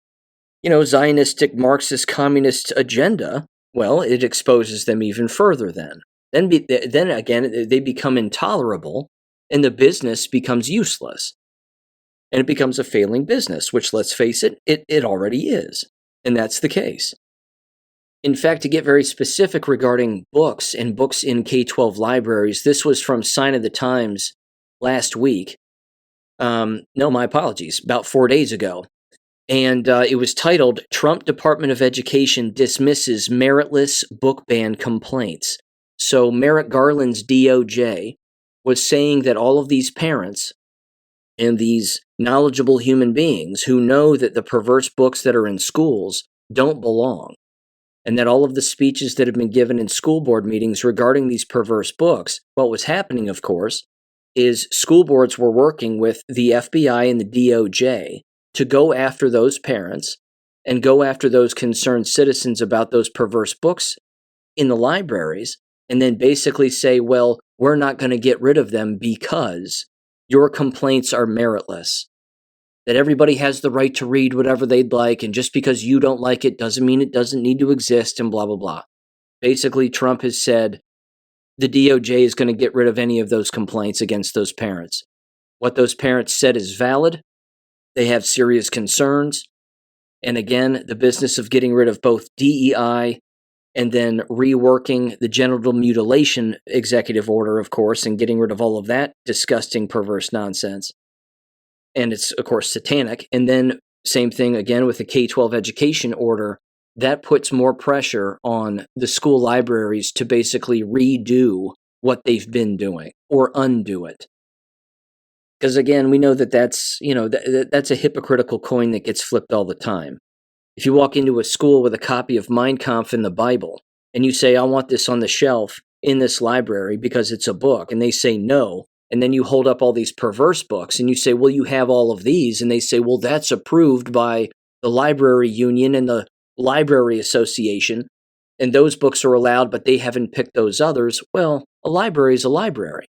Zionistic, Marxist, communist agenda, well, it exposes them even further then. Then again, they become intolerable, and the business becomes useless. And it becomes a failing business, which, let's face it, it already is. And that's the case. In fact, to get very specific regarding books and books in K-12 libraries, this was from Sign of the Times last week. My apologies, about 4 days ago. And it was titled, Trump Department of Education Dismisses Meritless Book Ban Complaints. So Merrick Garland's DOJ was saying that all of these parents and these knowledgeable human beings who know that the perverse books that are in schools don't belong, and that all of the speeches that have been given in school board meetings regarding these perverse books, what was happening, of course, is school boards were working with the FBI and the DOJ to go after those parents and go after those concerned citizens about those perverse books in the libraries, and then basically say, well, we're not going to get rid of them because your complaints are meritless. That everybody has the right to read whatever they'd like, and just because you don't like it doesn't mean it doesn't need to exist, and blah, blah, blah. Basically, Trump has said the DOJ is going to get rid of any of those complaints against those parents. What those parents said is valid. They have serious concerns. And again, the business of getting rid of both DEI and then reworking the genital mutilation executive order, of course, and getting rid of all of that disgusting, perverse nonsense. And it's, of course, satanic. And then same thing again with the K-12 education order. That puts more pressure on the school libraries to basically redo what they've been doing or undo it. Because again, we know that that's a hypocritical coin that gets flipped all the time. If you walk into a school with a copy of Mein Kampf in the Bible, and you say, I want this on the shelf in this library because it's a book, and they say no, and then you hold up all these perverse books, and you say, well, you have all of these, and they say, well, that's approved by the library union and the library association, and those books are allowed, but they haven't picked those others. Well, a library is a library.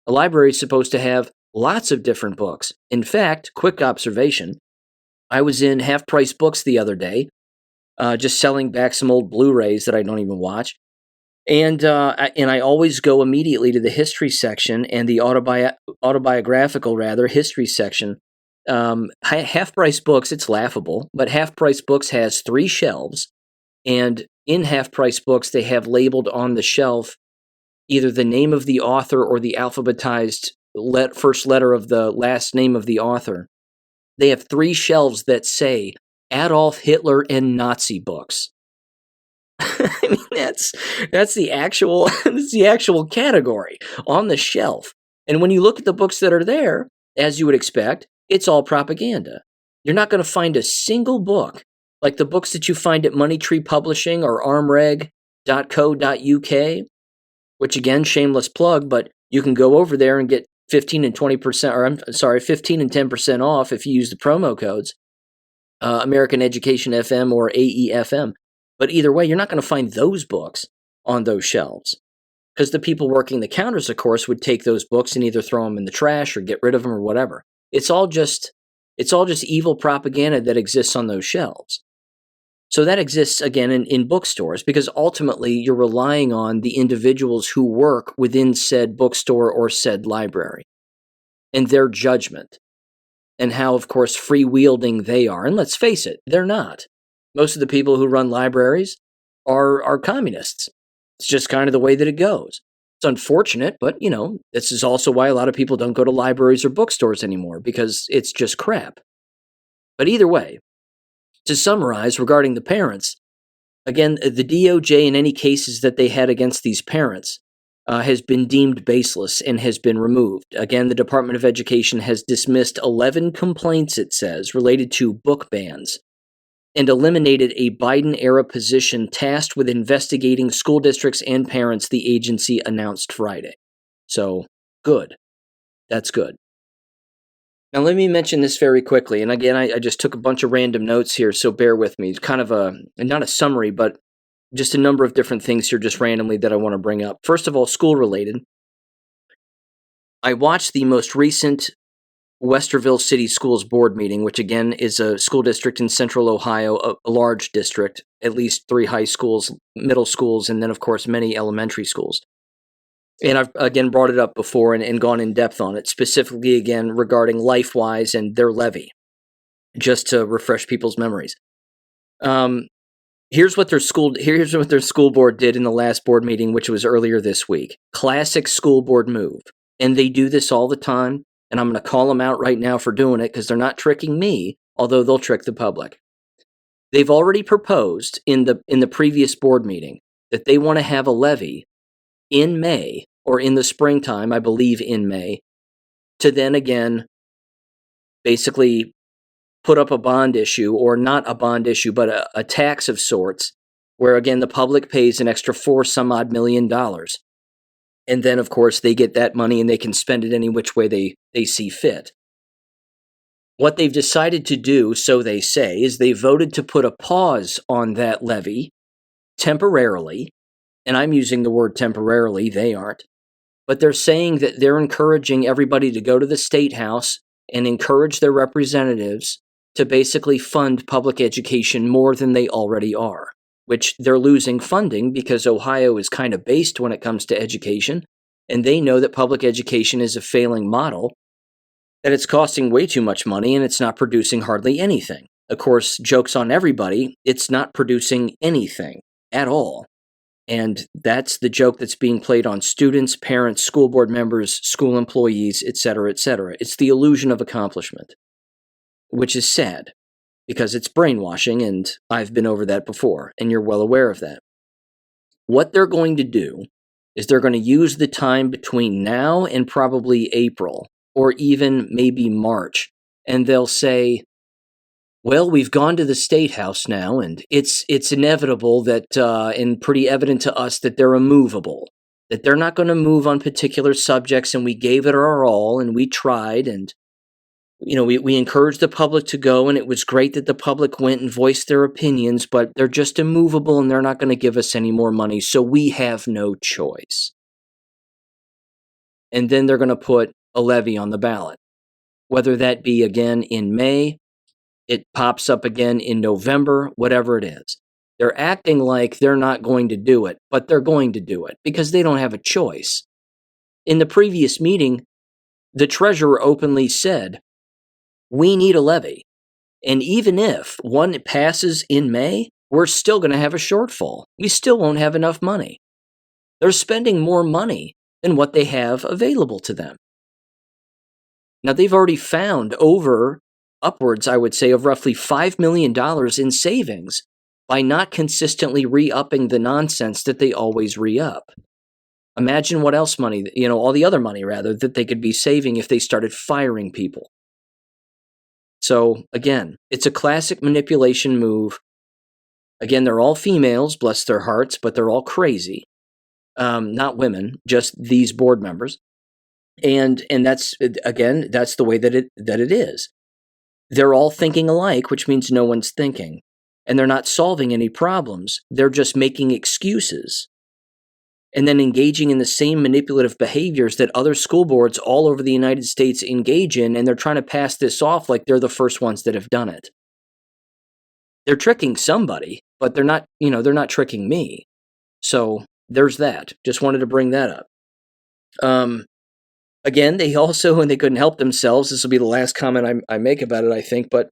A library is supposed to have lots of different books. In fact, quick observation, I was in Half Price Books the other day, just selling back some old Blu-rays that I don't even watch. And I always go immediately to the history section and the autobiographical history section. Half Price Books, it's laughable, but Half Price Books has 3 shelves, and in Half Price Books they have labeled on the shelf either the name of the author or the alphabetized first letter of the last name of the author. They have 3 shelves that say Adolf Hitler and Nazi books. I mean, that's the actual that's the actual category on the shelf. And when you look at the books that are there, as you would expect, it's all propaganda. You're not going to find a single book like the books that you find at Money Tree Publishing or armreg.co.uk, which again, shameless plug, but you can go over there and get 15 and 20%, or 15 and 10% off if you use the promo codes, American Education FM or AEFM. But either way, you're not going to find those books on those shelves, because the people working the counters, of course, would take those books and either throw them in the trash or get rid of them or whatever. It's all just evil propaganda that exists on those shelves. So that exists, again, in bookstores, because ultimately you're relying on the individuals who work within said bookstore or said library and their judgment and how, of course, free-wielding they are. And let's face it, they're not. Most of the people who run libraries are communists. It's just kind of the way that it goes. It's unfortunate, but, this is also why a lot of people don't go to libraries or bookstores anymore, because it's just crap. But either way, to summarize regarding the parents, again, the DOJ in any cases that they had against these parents has been deemed baseless and has been removed. Again, the Department of Education has dismissed 11 complaints, it says, related to book bans, and eliminated a Biden-era position tasked with investigating school districts and parents, the agency announced Friday. So, good. That's good. Now, let me mention this very quickly. And again, I just took a bunch of random notes here, so bear with me. It's kind of not a summary, but just a number of different things here just randomly that I want to bring up. First of all, school-related. I watched the most recent Westerville City Schools Board meeting, which again is a school district in central Ohio, a large district, at least 3 high schools, middle schools, and then, of course, many elementary schools. And I've, again, brought it up before and gone in depth on it, specifically, again, regarding LifeWise and their levy, just to refresh people's memories. Here's what their school board did in the last board meeting, which was earlier this week. Classic school board move. And they do this all the time. And I'm going to call them out right now for doing it, because they're not tricking me, although they'll trick the public. They've already proposed in the previous board meeting that they want to have a levy in May, or in the springtime, I believe in May, to then again basically put up a bond issue, or not a bond issue, but a tax of sorts, where again the public pays an extra $4-some-odd million. And then, of course, they get that money and they can spend it any which way they see fit. What they've decided to do, so they say, is they voted to put a pause on that levy temporarily. And I'm using the word temporarily, they aren't. But they're saying that they're encouraging everybody to go to the State House and encourage their representatives to basically fund public education more than they already are, which they're losing funding because Ohio is kind of based when it comes to education, and they know that public education is a failing model, that it's costing way too much money and it's not producing hardly anything. Of course, joke's on everybody, it's not producing anything at all. And that's the joke that's being played on students, parents, school board members, school employees, etc., etc. It's the illusion of accomplishment, which is sad, because it's brainwashing, and I've been over that before, and you're well aware of that. What they're going to do is they're going to use the time between now and probably April, or even maybe March, and they'll say, well, we've gone to the State House now, and it's inevitable that, and pretty evident to us that they're immovable, that they're not going to move on particular subjects, and we gave it our all, and we tried, and we encouraged the public to go, and it was great that the public went and voiced their opinions, but they're just immovable and they're not going to give us any more money, so we have no choice. And then they're going to put a levy on the ballot, whether that be again in May, it pops up again in November, whatever it is. They're acting like they're not going to do it, but they're going to do it because they don't have a choice. In the previous meeting, the treasurer openly said, we need a levy. And even if one passes in May, we're still going to have a shortfall. We still won't have enough money. They're spending more money than what they have available to them. Now, they've already found upwards, I would say, of roughly $5 million in savings by not consistently re-upping the nonsense that they always re-up. Imagine what else money, all the other money, rather, that they could be saving if they started firing people. So, again, it's a classic manipulation move. Again, they're all females, bless their hearts, but they're all crazy. Not women, just these board members. And that's, again, that's the way that it is. They're all thinking alike, which means no one's thinking. And they're not solving any problems. They're just making excuses. And then engaging in the same manipulative behaviors that other school boards all over the United States engage in, and they're trying to pass this off like they're the first ones that have done it. They're tricking somebody, but they're not tricking me. So there's that. Just wanted to bring that up. Again, they also, and they couldn't help themselves, this will be the last comment I make about it, I think, but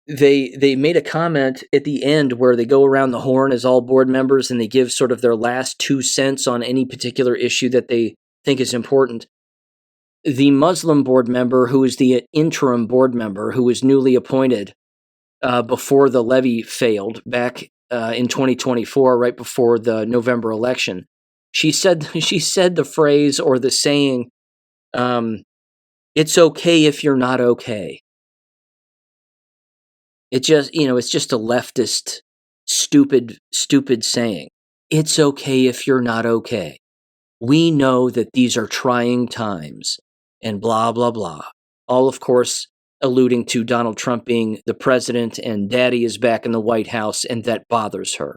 they made a comment at the end where they go around the horn as all board members and they give sort of their last 2 cents on any particular issue that they think is important. The Muslim board member, who is the interim board member, who was newly appointed before the levy failed back in 2024, right before the November election, she said the phrase or the saying, "It's okay if you're not okay." It's just a leftist, stupid saying. It's okay if you're not okay. We know that these are trying times, and blah, blah, blah. All, of course, alluding to Donald Trump being the president and daddy is back in the White House, and that bothers her.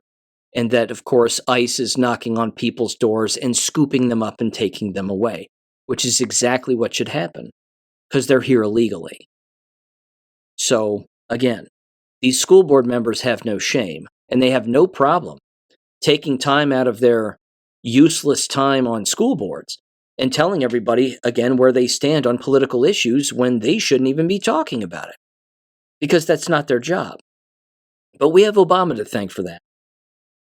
And that, of course, ICE is knocking on people's doors and scooping them up and taking them away, which is exactly what should happen, because they're here illegally. So, again, these school board members have no shame, and they have no problem taking time out of their useless time on school boards and telling everybody, again, where they stand on political issues when they shouldn't even be talking about it, because that's not their job. But we have Obama to thank for that.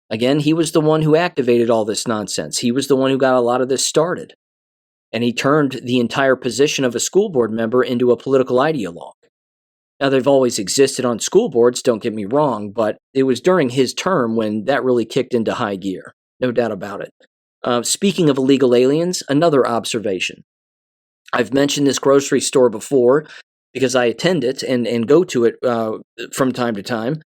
Again, he was the one who activated all this nonsense. He was the one who got a lot of this started. And he turned the entire position of a school board member into a political ideologue. Now, they've always existed on school boards, don't get me wrong, but it was during his term when that really kicked into high gear. No doubt about it. Speaking of illegal aliens, another observation. I've mentioned this grocery store before because I attend it and go to it from time to time.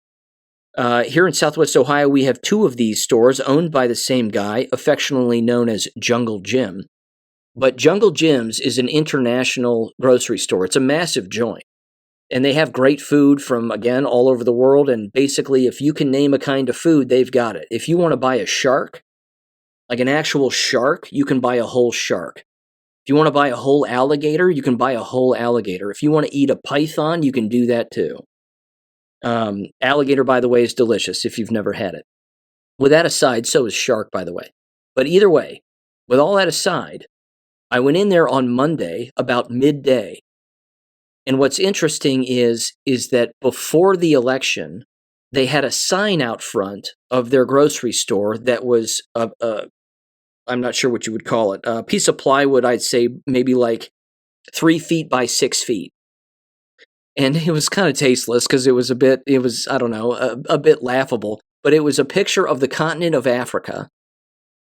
Here in Southwest Ohio, we have 2 of these stores owned by the same guy, affectionately known as Jungle Jim. But Jungle Jim's is an international grocery store. It's a massive joint. And they have great food from, again, all over the world. And basically, if you can name a kind of food, they've got it. If you want to buy a shark, like an actual shark, you can buy a whole shark. If you want to buy a whole alligator, you can buy a whole alligator. If you want to eat a python, you can do that too. Alligator, by the way, is delicious if you've never had it. With that aside, so is shark, by the way. But either way, with all that aside, I went in there on Monday about midday. And what's interesting is that before the election, they had a sign out front of their grocery store that was, I'm not sure what you would call it, a piece of plywood, I'd say maybe like 3 feet by 6 feet. And it was kind of tasteless because it was a bit laughable. But it was a picture of the continent of Africa.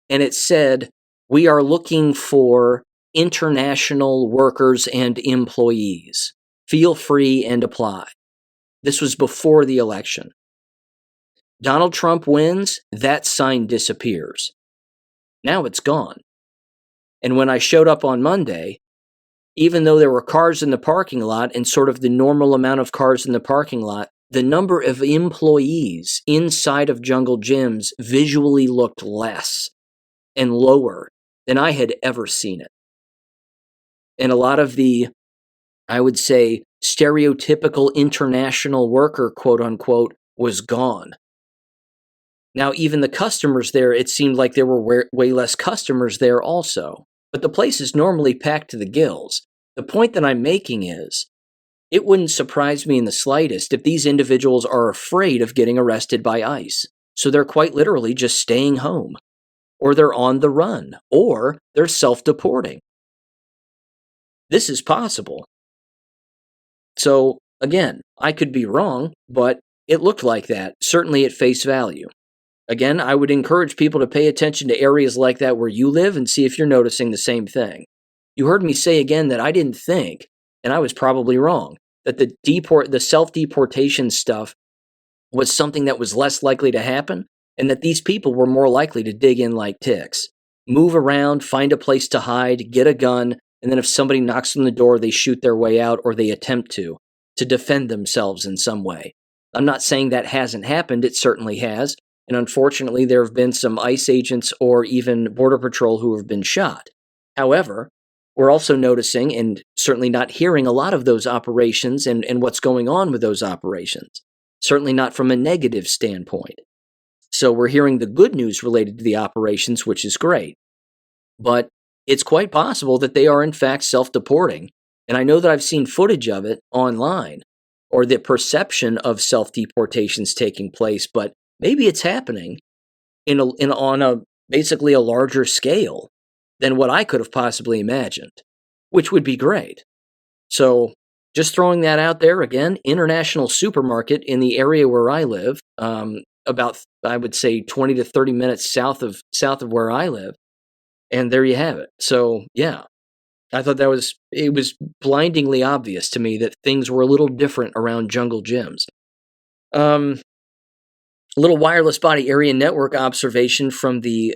And it said, "We are looking for international workers and employees. Feel free and apply." This was before the election. Donald Trump wins, that sign disappears. Now it's gone. And when I showed up on Monday, even though there were cars in the parking lot and sort of the normal amount of cars in the parking lot, the number of employees inside of Jungle Gyms visually looked less and lower than I had ever seen it. And a lot of the, I would say, stereotypical international worker, quote unquote, was gone. Now, even the customers there, it seemed like there were way less customers there also. But the place is normally packed to the gills. The point that I'm making is, it wouldn't surprise me in the slightest if these individuals are afraid of getting arrested by ICE. So they're quite literally just staying home, or they're on the run, or they're self-deporting. This is possible. So, again, I could be wrong, but it looked like that, certainly at face value. Again, I would encourage people to pay attention to areas like that where you live and see if you're noticing the same thing. You heard me say again that I didn't think, and I was probably wrong, that the self-deportation stuff was something that was less likely to happen, and that these people were more likely to dig in like ticks. Move around, find a place to hide, get a gun, and then if somebody knocks on the door, they shoot their way out or they attempt to defend themselves in some way. I'm not saying that hasn't happened, it certainly has. And unfortunately, there have been some ICE agents or even Border Patrol who have been shot. However, we're also noticing and certainly not hearing a lot of those operations and what's going on with those operations. Certainly not from a negative standpoint. So we're hearing the good news related to the operations, which is great. But it's quite possible that they are in fact self-deporting. And I know that I've seen footage of it online, or the perception of self-deportations taking place, but maybe it's happening on basically a larger scale than what I could have possibly imagined, which would be great. So just throwing that out there again, international supermarket in the area where I live, about, I would say, 20 to 30 minutes south of where I live. And there you have it. So yeah, I thought it was blindingly obvious to me that things were a little different around Jungle Gyms. A little wireless body area network observation from the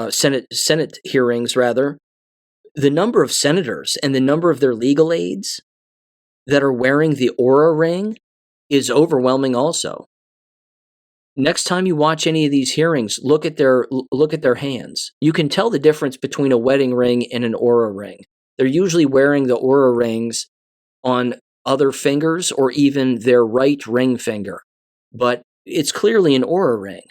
Senate hearings, rather. The number of senators and the number of their legal aides that are wearing the Aura ring is overwhelming also. Next time you watch any of these hearings, look at their hands. You can tell the difference between a wedding ring and an Aura ring. They're usually wearing the Aura rings on other fingers or even their right ring finger. But it's clearly an Aura ring.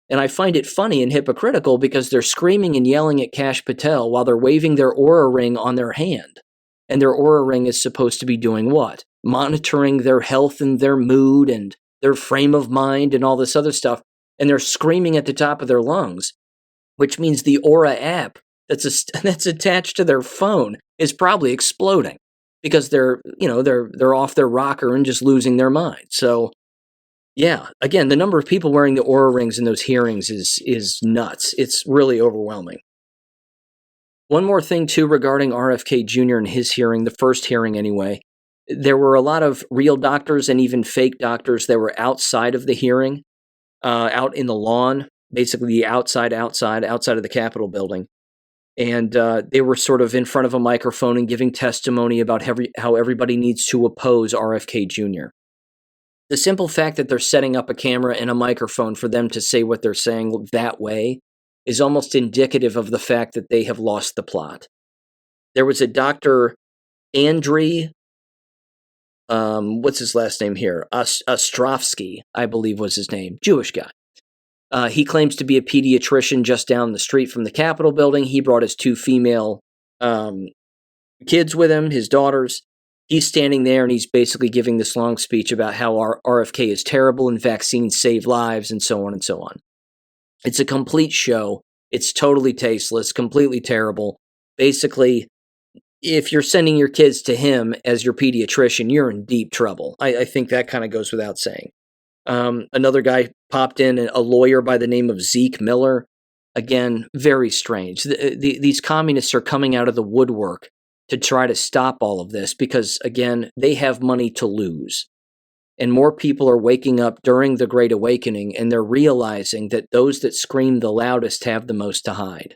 And I find it funny and hypocritical because they're screaming and yelling at Kash Patel while they're waving their Aura ring on their hand. And their Aura ring is supposed to be doing what? Monitoring their health and their mood and their frame of mind and all this other stuff. And they're screaming at the top of their lungs, which means the Aura app that's attached to their phone is probably exploding because they're off their rocker and just losing their mind. So yeah, again, the number of people wearing the Aura rings in those hearings is nuts. It's really overwhelming. One more thing, too, regarding RFK Jr. and his hearing, the first hearing anyway. There were a lot of real doctors and even fake doctors that were outside of the hearing, out in the lawn, basically outside of the Capitol building. And they were sort of in front of a microphone and giving testimony about how everybody needs to oppose RFK Jr. The simple fact that they're setting up a camera and a microphone for them to say what they're saying that way is almost indicative of the fact that they have lost the plot. There was a Dr. Andriy, what's his last name here? Ostrovsky, I believe was his name. Jewish guy. He claims to be a pediatrician just down the street from the Capitol building. He brought his two female kids with him, his daughters. He's standing there and he's basically giving this long speech about how RFK is terrible and vaccines save lives and so on and so on. It's a complete show. It's totally tasteless, completely terrible. Basically, if you're sending your kids to him as your pediatrician, you're in deep trouble. I think that kind of goes without saying. Another guy popped in, a lawyer by the name of Zeke Miller. Again, very strange. These communists are coming out of the woodwork to try to stop all of this because, again, they have money to lose. And more people are waking up during the Great Awakening, and they're realizing that those that scream the loudest have the most to hide.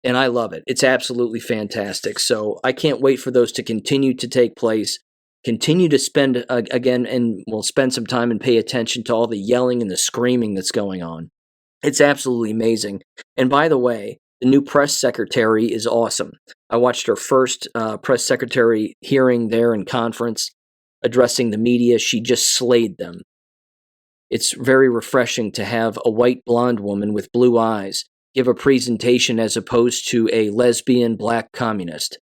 And I love it. It's absolutely fantastic. So I can't wait for those to continue to take place. Continue to spend, again, and we'll spend some time and pay attention to all the yelling and the screaming that's going on. It's absolutely amazing. And by the way, the new press secretary is awesome. I watched her first press secretary hearing there in conference, addressing the media. She just slayed them. It's very refreshing to have a white blonde woman with blue eyes give a presentation as opposed to a lesbian black communist.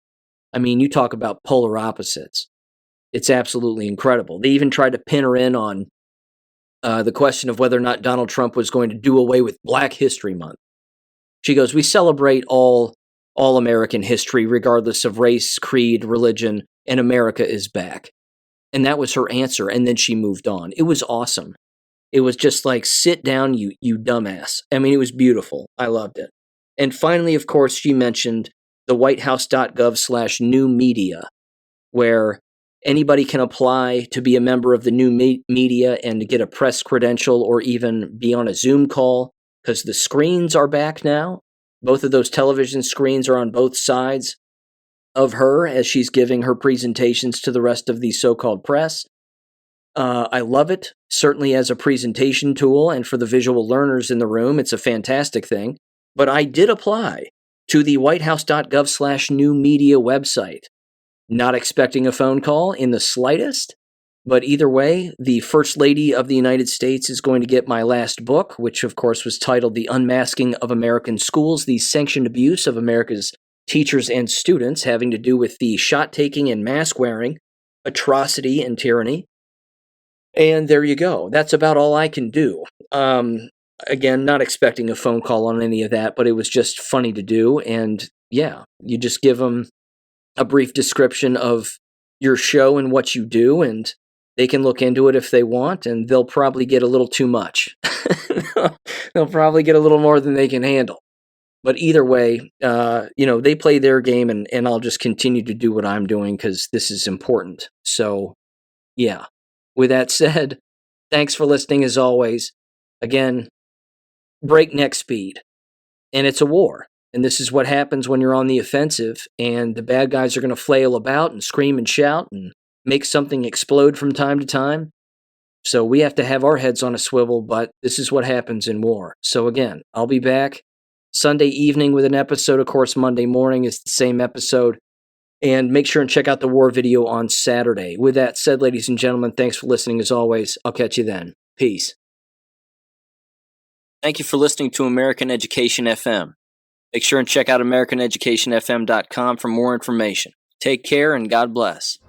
I mean, you talk about polar opposites. It's absolutely incredible. They even tried to pin her in on the question of whether or not Donald Trump was going to do away with Black History Month. She goes, "We celebrate all American history, regardless of race, creed, religion, and America is back." And that was her answer, and then she moved on. It was awesome. It was just like, sit down, you dumbass. I mean, it was beautiful. I loved it. And finally, of course, she mentioned the whitehouse.gov/new media, where anybody can apply to be a member of the new media and to get a press credential or even be on a Zoom call, because the screens are back now. Both of those television screens are on both sides of her as she's giving her presentations to the rest of the so-called press. I love it, certainly as a presentation tool, and for the visual learners in the room, it's a fantastic thing. But I did apply to the whitehouse.gov/new media website. Not expecting a phone call in the slightest, but either way, the First Lady of the United States is going to get my last book, which of course was titled The Unmasking of American Schools, the Sanctioned Abuse of America's Teachers and Students, having to do with the shot-taking and mask-wearing, atrocity and tyranny. And there you go. That's about all I can do. Again, not expecting a phone call on any of that, but it was just funny to do. And yeah, you just give them a brief description of your show and what you do, and they can look into it if they want, and they'll probably get a little too much. They'll probably get a little more than they can handle. But either way, they play their game, and I'll just continue to do what I'm doing because this is important. So, yeah. With that said, thanks for listening as always. Again, breakneck speed. And it's a war. And this is what happens when you're on the offensive, and the bad guys are going to flail about and scream and shout and make something explode from time to time. So we have to have our heads on a swivel, but this is what happens in war. So again, I'll be back Sunday evening with an episode. Of course, Monday morning is the same episode. And make sure and check out the war video on Saturday. With that said, ladies and gentlemen, thanks for listening as always. I'll catch you then. Peace. Thank you for listening to American Education FM. Make sure and check out AmericanEducationFM.com for more information. Take care and God bless.